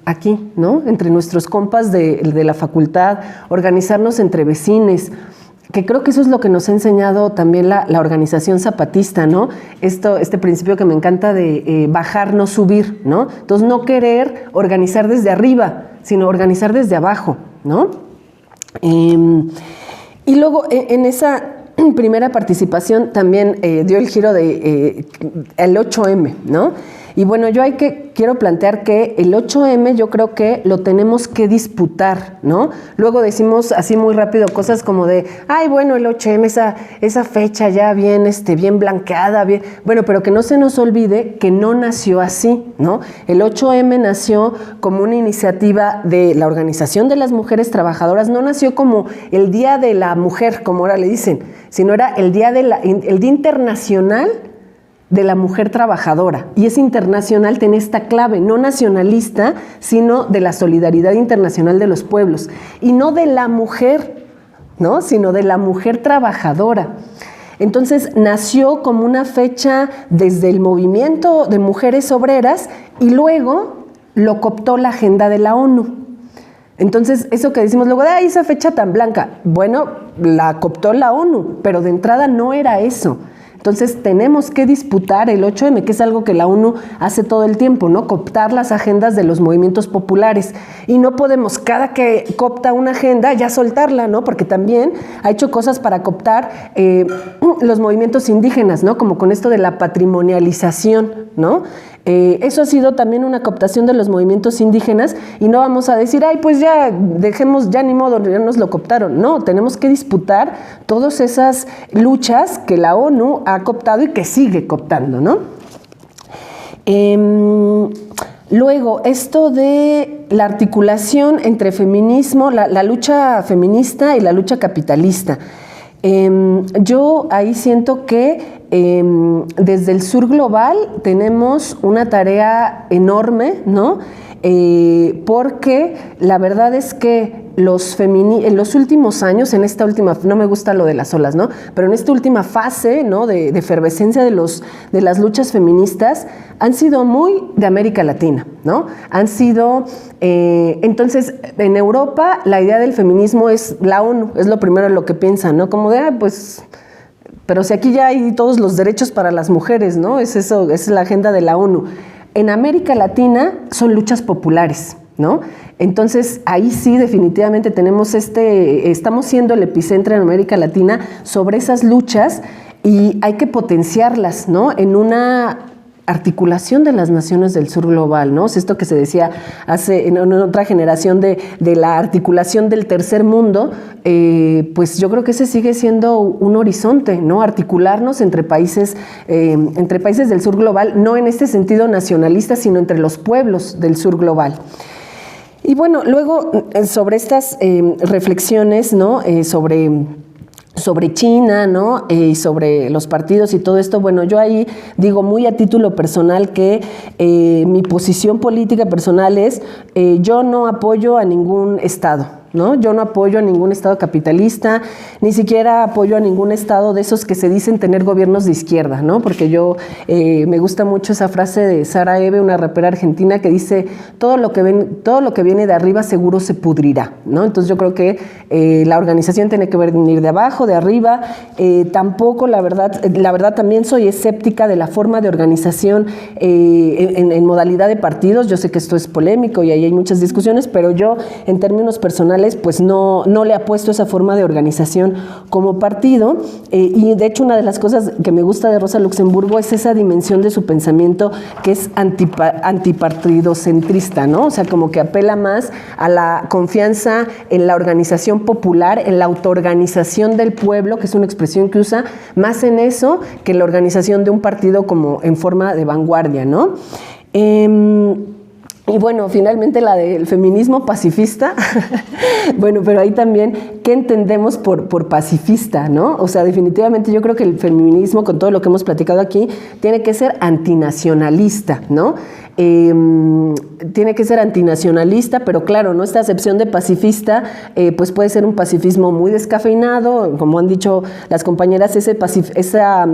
aquí, ¿no? Entre nuestros compas de la facultad, organizarnos entre vecines, que creo que eso es lo que nos ha enseñado también la organización zapatista, ¿no? Este principio que me encanta de bajar, no subir, ¿no? Entonces, no querer organizar desde arriba, sino organizar desde abajo, ¿no? Y luego, en esa primera participación también dio el giro de el 8M, ¿no? Y bueno, yo quiero plantear que el 8M yo creo que lo tenemos que disputar, ¿no? Luego decimos así muy rápido cosas como de, ay, bueno, el 8M, esa fecha ya bien blanqueada, bien, bueno, pero que no se nos olvide que no nació así, ¿no? El 8M nació como una iniciativa de la Organización de las Mujeres Trabajadoras, no nació como el Día de la Mujer, como ahora le dicen, sino era el Día Internacional de la Mujer Trabajadora, y ese internacional tiene esta clave, no nacionalista, sino de la solidaridad internacional de los pueblos, y no de la mujer, ¿no? Sino de la mujer trabajadora. Entonces nació como una fecha desde el movimiento de mujeres obreras y luego lo cooptó la agenda de la ONU. Entonces, eso que decimos luego, ¡ay, esa fecha tan blanca! Bueno, la cooptó la ONU, pero de entrada no era eso. Entonces, tenemos que disputar el 8M, que es algo que la ONU hace todo el tiempo, ¿no? Cooptar las agendas de los movimientos populares. Y no podemos, cada que coopta una agenda, ya soltarla, ¿no? Porque también ha hecho cosas para cooptar los movimientos indígenas, ¿no? Como con esto de la patrimonialización, ¿no? Eso ha sido también una cooptación de los movimientos indígenas y no vamos a decir, ay, pues ya dejemos, ya ni modo, ya nos lo cooptaron. No, tenemos que disputar todas esas luchas que la ONU ha cooptado y que sigue cooptando, ¿no? Luego, esto de la articulación entre feminismo, la lucha feminista y la lucha capitalista. Yo ahí siento que desde el sur global tenemos una tarea enorme, ¿no? Porque la verdad es que en los últimos años, en esta última, no me gusta lo de las olas, ¿no? Pero en esta última fase, ¿no? de efervescencia de las luchas feministas, han sido muy de América Latina, ¿no? Han sido, entonces, en Europa la idea del feminismo es la ONU, es lo primero en lo que piensan, ¿no? Como de, pues, pero si aquí ya hay todos los derechos para las mujeres, ¿no? Es eso, es la agenda de la ONU. En América Latina son luchas populares, ¿no? Entonces, ahí sí definitivamente tenemos estamos siendo el epicentro en América Latina sobre esas luchas y hay que potenciarlas, ¿no? En una articulación de las naciones del sur global, ¿no? Esto que se decía hace en otra generación de la articulación del tercer mundo, pues yo creo que ese sigue siendo un horizonte, ¿no? Articularnos entre países del sur global, no en este sentido nacionalista, sino entre los pueblos del sur global. Y bueno, luego sobre estas reflexiones, ¿no? Sobre China, ¿no? Y sobre los partidos y todo esto, bueno, yo ahí digo muy a título personal que mi posición política personal es, yo no apoyo a ningún Estado, ¿no? Yo no apoyo a ningún Estado capitalista, ni siquiera apoyo a ningún Estado de esos que se dicen tener gobiernos de izquierda, ¿no? Porque yo me gusta mucho esa frase de Sara Eve, una rapera argentina, que dice, todo lo que viene de arriba seguro se pudrirá, ¿no? Entonces yo creo que la organización tiene que venir de abajo, de arriba. Tampoco, la verdad también soy escéptica de la forma de organización en modalidad de partidos. Yo sé que esto es polémico y ahí hay muchas discusiones, pero yo en términos personales pues no le apuesto a esa forma de organización como partido, y de hecho una de las cosas que me gusta de Rosa Luxemburgo es esa dimensión de su pensamiento que es antipartidocentrista, ¿no? O sea, como que apela más a la confianza en la organización popular, en la autoorganización del pueblo, que es una expresión que usa, más en eso que en la organización de un partido como en forma de vanguardia, ¿no? Y bueno, finalmente la del feminismo pacifista, bueno, pero ahí también, ¿qué entendemos por pacifista, no? O sea, definitivamente yo creo que el feminismo, con todo lo que hemos platicado aquí, tiene que ser antinacionalista, ¿no? Tiene que ser antinacionalista, pero claro, ¿no? Esta acepción de pacifista, pues puede ser un pacifismo muy descafeinado, como han dicho las compañeras, esa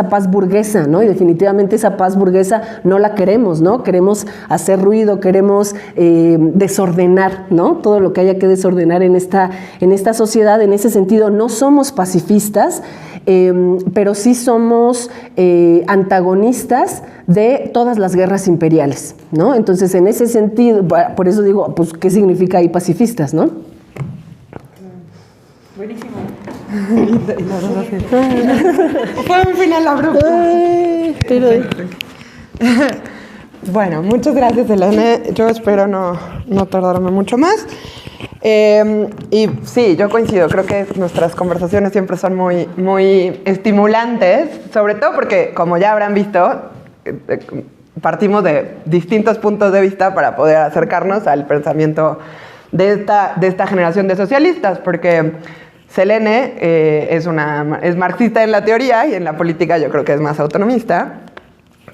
paz burguesa, ¿no? Y definitivamente esa paz burguesa no la queremos, ¿no? Queremos hacer ruido, queremos desordenar, ¿no? Todo lo que haya que desordenar en esta sociedad. En ese sentido, no somos pacifistas, pero sí somos antagonistas de todas las guerras imperiales, ¿no? Entonces, en ese sentido, por eso digo, pues, ¿qué significa ahí pacifistas, no? Buenísimo. Fue un final abrupto. Bueno, muchas gracias, Elena. Yo espero no tardarme mucho más. Y sí, yo coincido. Creo que nuestras conversaciones siempre son muy, muy estimulantes, sobre todo porque, como ya habrán visto, partimos de distintos puntos de vista para poder acercarnos al pensamiento de esta generación de socialistas, porque Selene es marxista en la teoría y en la política yo creo que es más autonomista.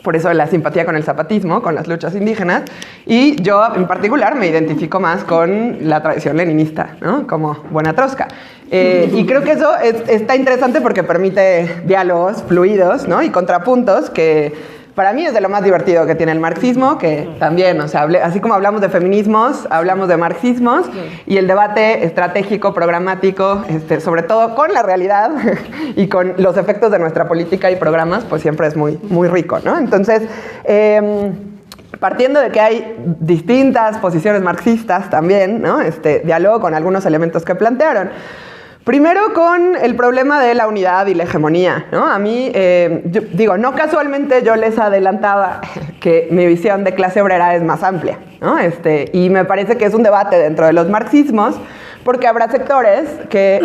Por eso la simpatía con el zapatismo, con las luchas indígenas, y yo en particular me identifico más con la tradición leninista, ¿no? Como buena trosca. Y creo que eso está interesante porque permite diálogos fluidos, ¿no? Y contrapuntos que para mí es de lo más divertido que tiene el marxismo, que también, o sea, así como hablamos de feminismos, hablamos de marxismos, y el debate estratégico, programático, sobre todo con la realidad y con los efectos de nuestra política y programas, pues siempre es muy, muy rico, ¿no? Entonces, partiendo de que hay distintas posiciones marxistas también, ¿no? Diálogo con algunos elementos que plantearon. Primero con el problema de la unidad y la hegemonía, ¿no? A mí, yo digo, no casualmente yo les adelantaba que mi visión de clase obrera es más amplia, ¿no? Y me parece que es un debate dentro de los marxismos, porque habrá sectores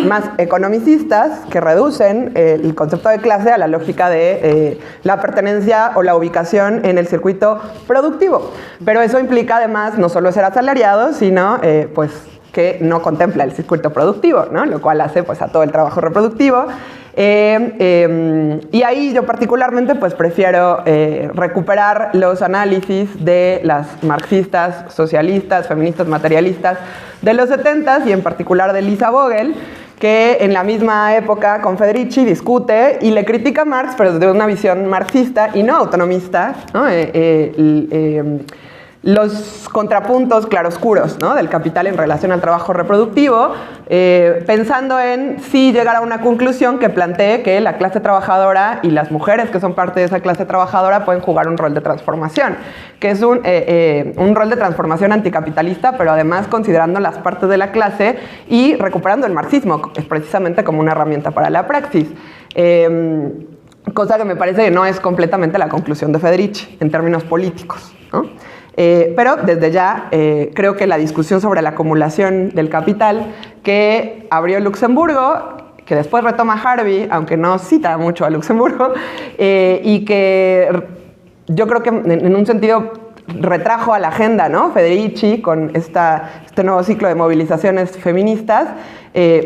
más economicistas que reducen el concepto de clase a la lógica de la pertenencia o la ubicación en el circuito productivo. Pero eso implica además no solo ser asalariados, sino pues que no contempla el circuito productivo, ¿no? Lo cual hace pues a todo el trabajo reproductivo. Y ahí yo particularmente pues prefiero recuperar los análisis de las marxistas, socialistas, feministas, materialistas de los 70s y en particular de Lisa Vogel, que en la misma época con Federici discute y le critica a Marx, pero desde una visión marxista y no autonomista, ¿no? Los contrapuntos claroscuros, ¿no? Del capital en relación al trabajo reproductivo, pensando en sí llegar a una conclusión que plantee que la clase trabajadora y las mujeres que son parte de esa clase trabajadora pueden jugar un rol de transformación, que es un rol de transformación anticapitalista, pero además considerando las partes de la clase y recuperando el marxismo, es precisamente como una herramienta para la praxis. cosa que me parece que no es completamente la conclusión de Federici en términos políticos, ¿no? Pero desde ya creo que la discusión sobre la acumulación del capital que abrió Luxemburgo, que después retoma Harvey, aunque no cita mucho a Luxemburgo, y que yo creo que en un sentido retrajo a la agenda, ¿no? Federici con este nuevo ciclo de movilizaciones feministas,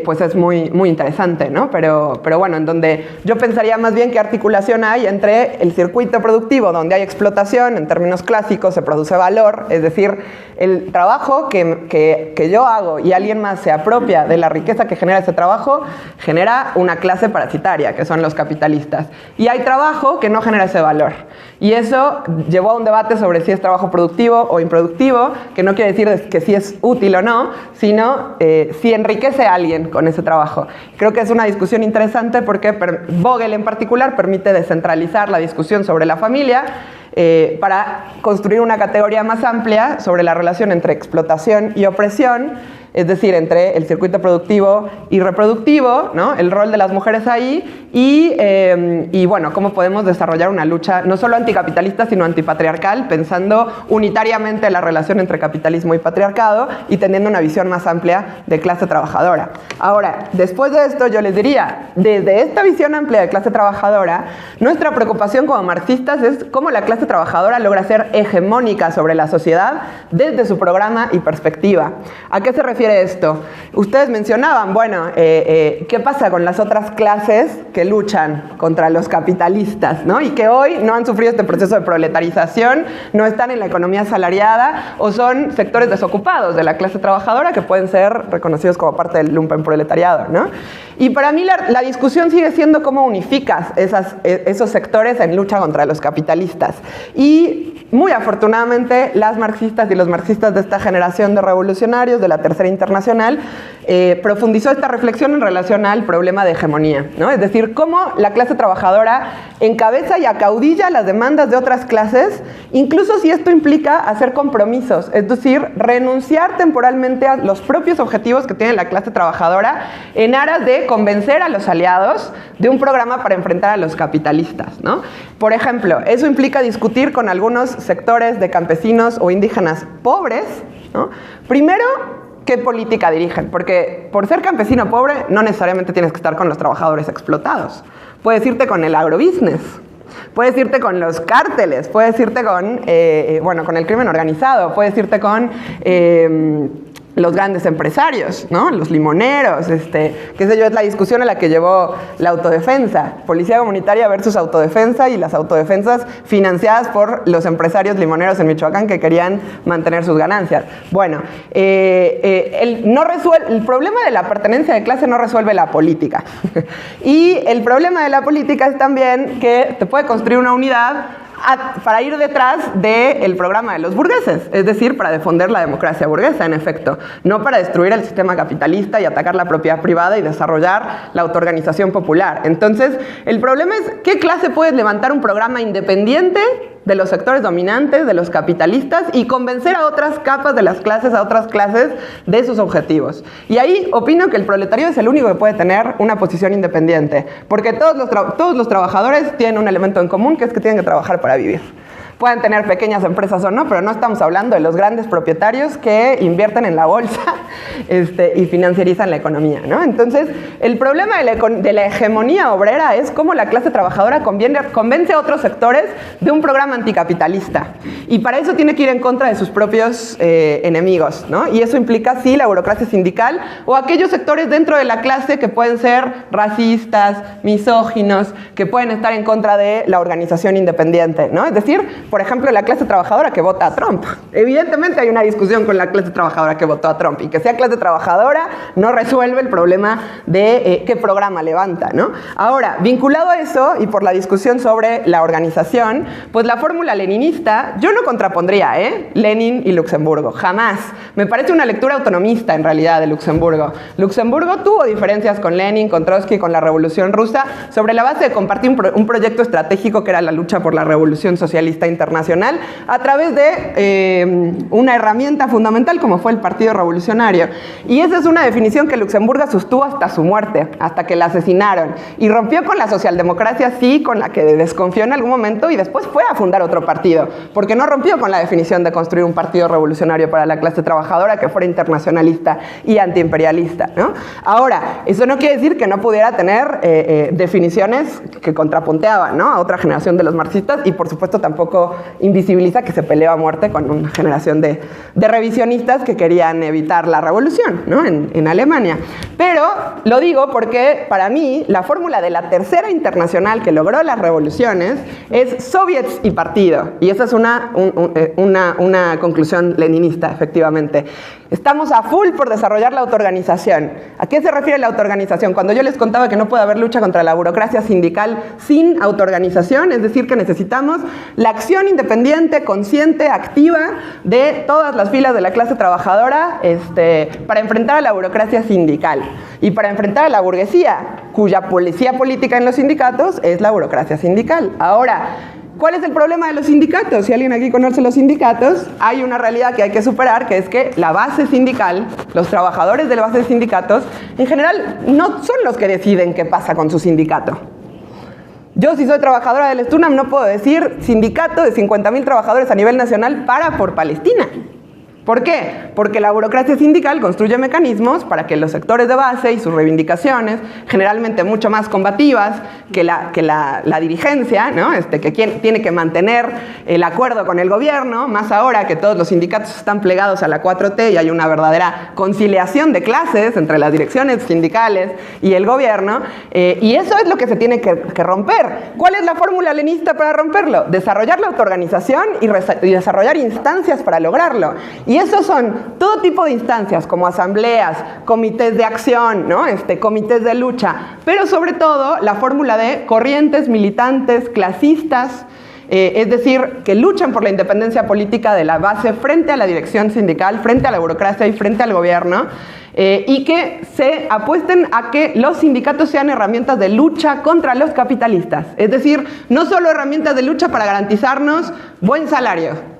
pues es muy, muy interesante, ¿no? Pero bueno, en donde yo pensaría más bien qué articulación hay entre el circuito productivo, donde hay explotación, en términos clásicos se produce valor, es decir, el trabajo que yo hago y alguien más se apropia de la riqueza que genera ese trabajo, genera una clase parasitaria, que son los capitalistas. Y hay trabajo que no genera ese valor. Y eso llevó a un debate sobre si es trabajo productivo o improductivo, que no quiere decir que si es útil o no, sino si enriquece a alguien con ese trabajo. Creo que es una discusión interesante porque Vogel en particular permite descentralizar la discusión sobre la familia para construir una categoría más amplia sobre la relación entre explotación y opresión, es decir, entre el circuito productivo y reproductivo, ¿no? El rol de las mujeres ahí y bueno, cómo podemos desarrollar una lucha no solo anticapitalista, sino antipatriarcal, pensando unitariamente la relación entre capitalismo y patriarcado y teniendo una visión más amplia de clase trabajadora. Ahora, después de esto yo les diría, desde esta visión amplia de clase trabajadora, nuestra preocupación como marxistas es cómo la clase trabajadora logra ser hegemónica sobre la sociedad desde su programa y perspectiva. ¿A qué se refiere esto? Ustedes mencionaban, bueno, ¿qué pasa con las otras clases que luchan contra los capitalistas, ¿no? Y que hoy no han sufrido este proceso de proletarización, no están en la economía asalariada o son sectores desocupados de la clase trabajadora que pueden ser reconocidos como parte del lumpenproletariado, ¿no? Y para mí la discusión sigue siendo cómo unificas esos sectores en lucha contra los capitalistas. Y muy afortunadamente las marxistas y los marxistas de esta generación de revolucionarios de la Tercera Internacional profundizó esta reflexión en relación al problema de hegemonía, ¿no? Es decir, cómo la clase trabajadora encabeza y acaudilla las demandas de otras clases, incluso si esto implica hacer compromisos, es decir, renunciar temporalmente a los propios objetivos que tiene la clase trabajadora en aras de convencer a los aliados de un programa para enfrentar a los capitalistas, ¿no? Por ejemplo, eso implica discutir con algunos sectores de campesinos o indígenas pobres, ¿no? Primero, ¿qué política dirigen? Porque por ser campesino pobre no necesariamente tienes que estar con los trabajadores explotados. Puedes irte con el agrobusiness, puedes irte con los cárteles, puedes irte con, con el crimen organizado, puedes irte con los grandes empresarios, ¿no? Los limoneros, qué sé yo, es la discusión a la que llevó la autodefensa, policía comunitaria versus autodefensa y las autodefensas financiadas por los empresarios limoneros en Michoacán que querían mantener sus ganancias. Bueno, el problema de la pertenencia de clase no resuelve la política. Y el problema de la política es también que te puede construir una unidad para ir detrás del programa de los burgueses, es decir, para defender la democracia burguesa, en efecto, no para destruir el sistema capitalista y atacar la propiedad privada y desarrollar la autoorganización popular. Entonces, el problema es qué clase puede levantar un programa independiente de los sectores dominantes, de los capitalistas, y convencer a otras capas de las clases, a otras clases de sus objetivos. Y ahí opino que el proletariado es el único que puede tener una posición independiente, porque todos los trabajadores tienen un elemento en común, que es que tienen que trabajar para vivir. Pueden tener pequeñas empresas o no, pero no estamos hablando de los grandes propietarios que invierten en la bolsa y financiarizan la economía, ¿no? Entonces, el problema de la hegemonía obrera es cómo la clase trabajadora convence a otros sectores de un programa anticapitalista. Y para eso tiene que ir en contra de sus propios enemigos, ¿no? Y eso implica, sí, la burocracia sindical o aquellos sectores dentro de la clase que pueden ser racistas, misóginos, que pueden estar en contra de la organización independiente, ¿no? Es decir, por ejemplo, la clase trabajadora que vota a Trump. Evidentemente hay una discusión con la clase trabajadora que votó a Trump, y que sea clase trabajadora no resuelve el problema de qué programa levanta, ¿no? Ahora, vinculado a eso y por la discusión sobre la organización, pues la fórmula leninista, yo no contrapondría, Lenin y Luxemburgo, jamás. Me parece una lectura autonomista, en realidad, de Luxemburgo. Luxemburgo tuvo diferencias con Lenin, con Trotsky, con la Revolución Rusa, sobre la base de compartir un proyecto estratégico que era la lucha por la Revolución Socialista Internacional a través de una herramienta fundamental como fue el Partido Revolucionario. Y esa es una definición que Luxemburgo sostuvo hasta su muerte, hasta que la asesinaron. Y rompió con la socialdemocracia, sí, con la que desconfió en algún momento, y después fue a fundar otro partido, porque no rompió con la definición de construir un partido revolucionario para la clase trabajadora que fuera internacionalista y antiimperialista, ¿no? Ahora, eso no quiere decir que no pudiera tener definiciones que contrapunteaban, ¿no?, a otra generación de los marxistas, y por supuesto tampoco invisibiliza que se peleó a muerte con una generación de revisionistas que querían evitar la revolución, ¿no?, en Alemania. Pero lo digo porque para mí la fórmula de la Tercera Internacional que logró las revoluciones es soviets y partido, y esa es una conclusión leninista, efectivamente. Estamos a full por desarrollar la autoorganización. ¿A qué se refiere la autoorganización? Cuando yo les contaba que no puede haber lucha contra la burocracia sindical sin autoorganización, es decir, que necesitamos la acción independiente, consciente, activa de todas las filas de la clase trabajadora para enfrentar a la burocracia sindical y para enfrentar a la burguesía, cuya policía política en los sindicatos es la burocracia sindical. Ahora, ¿cuál es el problema de los sindicatos? Si alguien aquí conoce los sindicatos, hay una realidad que hay que superar, que es que la base sindical, los trabajadores de la base de sindicatos, en general no son los que deciden qué pasa con su sindicato. Yo, si soy trabajadora del Stunam, no puedo decir sindicato de 50.000 trabajadores a nivel nacional por Palestina. ¿Por qué? Porque la burocracia sindical construye mecanismos para que los sectores de base y sus reivindicaciones, generalmente mucho más combativas que la dirigencia, ¿no?, que tiene que mantener el acuerdo con el gobierno, más ahora que todos los sindicatos están plegados a la 4T y hay una verdadera conciliación de clases entre las direcciones sindicales y el gobierno, y eso es lo que se tiene que romper. ¿Cuál es la fórmula leninista para romperlo? Desarrollar la autoorganización y desarrollar instancias para lograrlo. Y esos son todo tipo de instancias, como asambleas, comités de acción, ¿no?, comités de lucha, pero sobre todo la fórmula de corrientes militantes, clasistas, es decir, que luchan por la independencia política de la base frente a la dirección sindical, frente a la burocracia y frente al gobierno, y que se apuesten a que los sindicatos sean herramientas de lucha contra los capitalistas. Es decir, no solo herramientas de lucha para garantizarnos buen salario,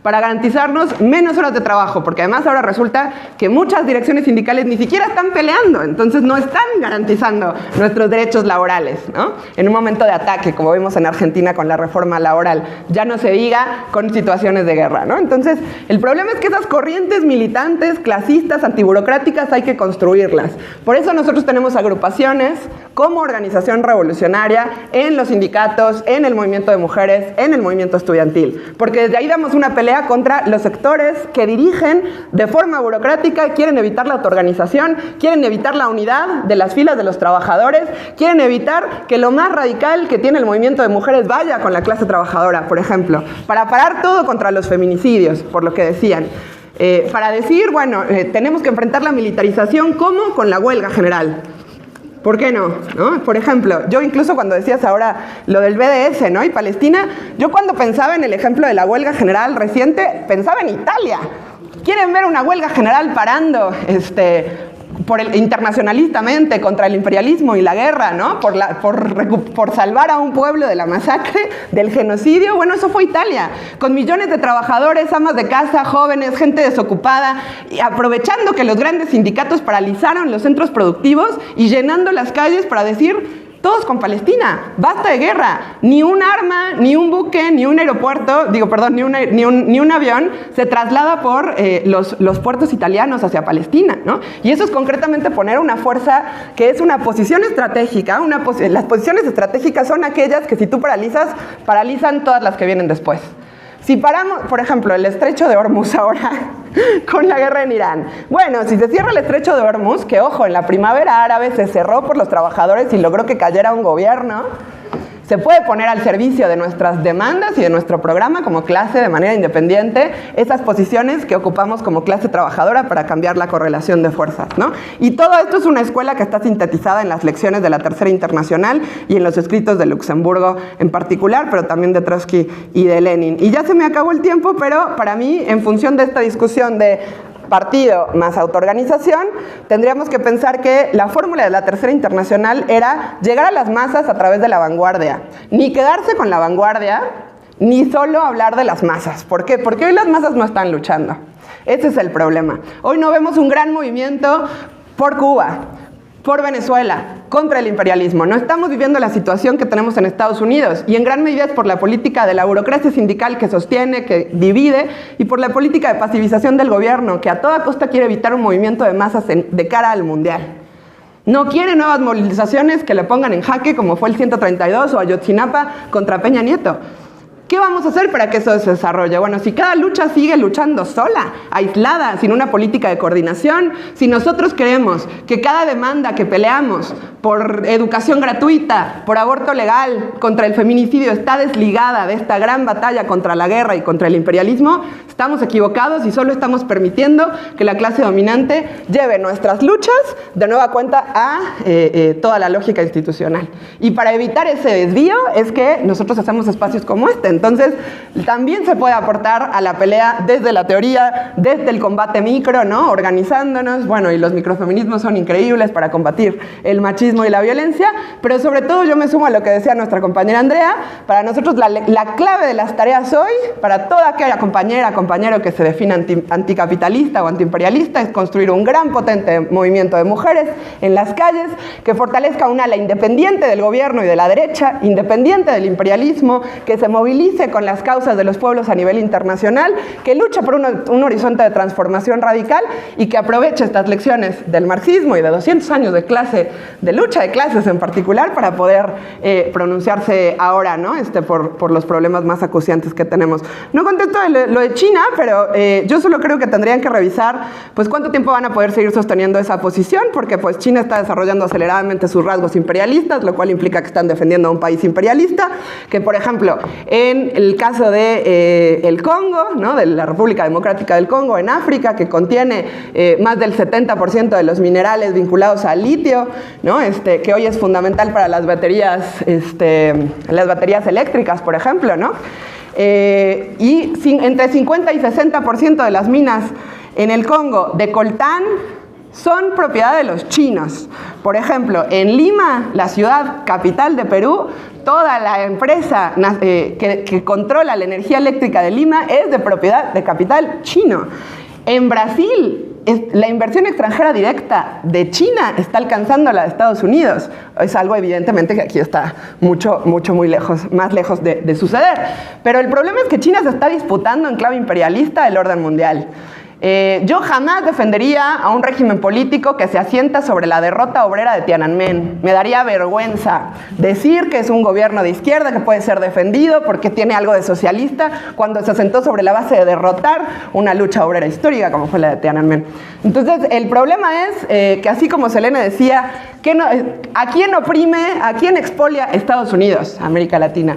para garantizarnos menos horas de trabajo, porque además ahora resulta que muchas direcciones sindicales ni siquiera están peleando, entonces no están garantizando nuestros derechos laborales, ¿no?, en un momento de ataque, como vimos en Argentina con la reforma laboral, ya no se diga con situaciones de guerra, ¿no? Entonces, el problema es que esas corrientes militantes, clasistas, antiburocráticas, hay que construirlas. Por eso nosotros tenemos agrupaciones como organización revolucionaria en los sindicatos, en el movimiento de mujeres, en el movimiento estudiantil, porque desde ahí damos una pelea contra los sectores que dirigen de forma burocrática, quieren evitar la autoorganización, quieren evitar la unidad de las filas de los trabajadores, quieren evitar que lo más radical que tiene el movimiento de mujeres vaya con la clase trabajadora, por ejemplo, para parar todo contra los feminicidios, por lo que decían. Para decir, bueno, tenemos que enfrentar la militarización, ¿cómo? Con la huelga general. ¿Por qué no? Por ejemplo, yo incluso cuando decías ahora lo del BDS, ¿no?, y Palestina, yo cuando pensaba en el ejemplo de la huelga general reciente, pensaba en Italia. ¿Quieren ver una huelga general parando internacionalistamente contra el imperialismo y la guerra, ¿no?, por salvar a un pueblo de la masacre, del genocidio? Bueno, eso fue Italia, con millones de trabajadores, amas de casa, jóvenes, gente desocupada, y aprovechando que los grandes sindicatos paralizaron los centros productivos y llenando las calles para decir: todos con Palestina, basta de guerra, ni un arma, ni un buque, ni un aeropuerto, ni un avión se traslada por los puertos italianos hacia Palestina, ¿no? Y eso es concretamente poner una fuerza que es una posición estratégica. Las posiciones estratégicas son aquellas que si tú paralizan todas las que vienen después. Si paramos, por ejemplo, el estrecho de Hormuz ahora, con la guerra en Irán. Bueno, si se cierra el estrecho de Hormuz, que ojo, en la primavera árabe se cerró por los trabajadores y logró que cayera un gobierno, se puede poner al servicio de nuestras demandas y de nuestro programa como clase de manera independiente esas posiciones que ocupamos como clase trabajadora para cambiar la correlación de fuerzas, ¿no? Y todo esto es una escuela que está sintetizada en las lecciones de la Tercera Internacional y en los escritos de Luxemburgo en particular, pero también de Trotsky y de Lenin. Y ya se me acabó el tiempo, pero para mí, en función de esta discusión de partido más autoorganización, tendríamos que pensar que la fórmula de la Tercera Internacional era llegar a las masas a través de la vanguardia. Ni quedarse con la vanguardia, ni solo hablar de las masas. ¿Por qué? Porque hoy las masas no están luchando. Ese es el problema. Hoy no vemos un gran movimiento por Cuba, por Venezuela, contra el imperialismo. No estamos viviendo la situación que tenemos en Estados Unidos, y en gran medida es por la política de la burocracia sindical que sostiene, que divide, y por la política de pasivización del gobierno, que a toda costa quiere evitar un movimiento de masas de cara al mundial. No quiere nuevas movilizaciones que le pongan en jaque, como fue el 132 o Ayotzinapa contra Peña Nieto. ¿Qué vamos a hacer para que eso se desarrolle? Bueno, si cada lucha sigue luchando sola, aislada, sin una política de coordinación, si nosotros creemos que cada demanda que peleamos por educación gratuita, por aborto legal, contra el feminicidio, está desligada de esta gran batalla contra la guerra y contra el imperialismo, estamos equivocados y solo estamos permitiendo que la clase dominante lleve nuestras luchas de nueva cuenta a toda la lógica institucional. Y para evitar ese desvío es que nosotros hacemos espacios como este. Entonces, también se puede aportar a la pelea desde la teoría, desde el combate micro, ¿no? Organizándonos. Bueno, y los microfeminismos son increíbles para combatir el machismo y la violencia, pero sobre todo yo me sumo a lo que decía nuestra compañera Andrea. Para nosotros la clave de las tareas hoy, para toda aquella compañero que se defina anticapitalista o antiimperialista, es construir un gran potente movimiento de mujeres en las calles que fortalezca un ala independiente del gobierno y de la derecha, independiente del imperialismo, que se movilice con las causas de los pueblos a nivel internacional, que lucha por un horizonte de transformación radical y que aproveche estas lecciones del marxismo y de 200 años de lucha de clases en particular para poder pronunciarse ahora, ¿no? Por los problemas más acuciantes que tenemos. No contesto lo de China, pero yo solo creo que tendrían que revisar pues cuánto tiempo van a poder seguir sosteniendo esa posición, porque pues China está desarrollando aceleradamente sus rasgos imperialistas, lo cual implica que están defendiendo a un país imperialista, que por ejemplo en el caso de el Congo, ¿no? De la República Democrática del Congo en África, que contiene más del 70% de los minerales vinculados al litio, ¿no? Que hoy es fundamental para las baterías eléctricas, por ejemplo, ¿no? Y entre 50 y 60% de las minas en el Congo de coltán son propiedad de los chinos. Por ejemplo, en Lima, la ciudad capital de Perú, toda la empresa que controla la energía eléctrica de Lima es de propiedad de capital chino. En Brasil, la inversión extranjera directa de China está alcanzando a la de Estados Unidos. Es algo evidentemente que aquí está muy lejos, más lejos de suceder. Pero el problema es que China se está disputando en clave imperialista el orden mundial. Yo jamás defendería a un régimen político que se asienta sobre la derrota obrera de Tiananmen. Me daría vergüenza decir que es un gobierno de izquierda que puede ser defendido porque tiene algo de socialista cuando se asentó sobre la base de derrotar una lucha obrera histórica como fue la de Tiananmen. Entonces, el problema es que así como Selene decía, ¿a quién oprime, a quién expolia Estados Unidos, América Latina?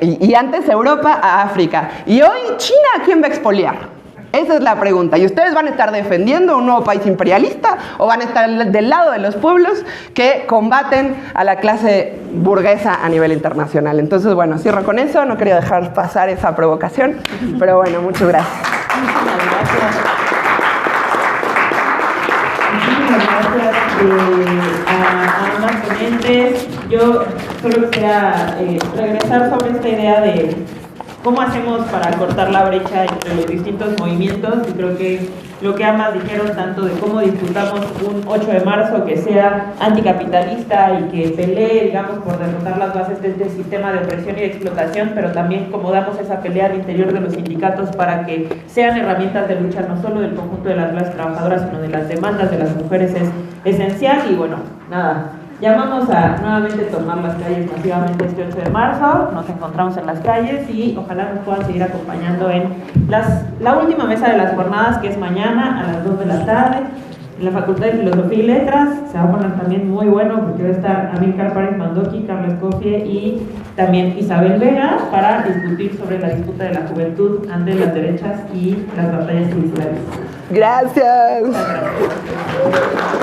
Y antes Europa a África. Y hoy China, ¿a quién va a expoliar? Esa es la pregunta. ¿Y ustedes van a estar defendiendo un nuevo país imperialista o van a estar del lado de los pueblos que combaten a la clase burguesa a nivel internacional? Entonces, bueno, cierro con eso. No quería dejar pasar esa provocación, pero bueno, muchas gracias. Muchísimas gracias a ambas ponentes. Yo solo quisiera regresar sobre esta idea de cómo hacemos para cortar la brecha entre los distintos movimientos, y creo que lo que ambas dijeron tanto de cómo disputamos un 8 de marzo que sea anticapitalista y que pelee, digamos, por derrotar las bases de este sistema de opresión y de explotación, pero también cómo damos esa pelea al interior de los sindicatos para que sean herramientas de lucha no solo del conjunto de las clases trabajadoras, sino de las demandas de las mujeres, es esencial. Y bueno, nada, llamamos a nuevamente tomar las calles masivamente este 8 de marzo, nos encontramos en las calles y ojalá nos puedan seguir acompañando en la última mesa de las jornadas, que es mañana a las 2 de la tarde, en la Facultad de Filosofía y Letras. Se va a poner también muy bueno porque va a estar Amílcar Párez Mandoki, Carlos Cofie y también Isabel Vega para discutir sobre la disputa de la juventud ante las derechas y las batallas culturales. Gracias. Muchas gracias.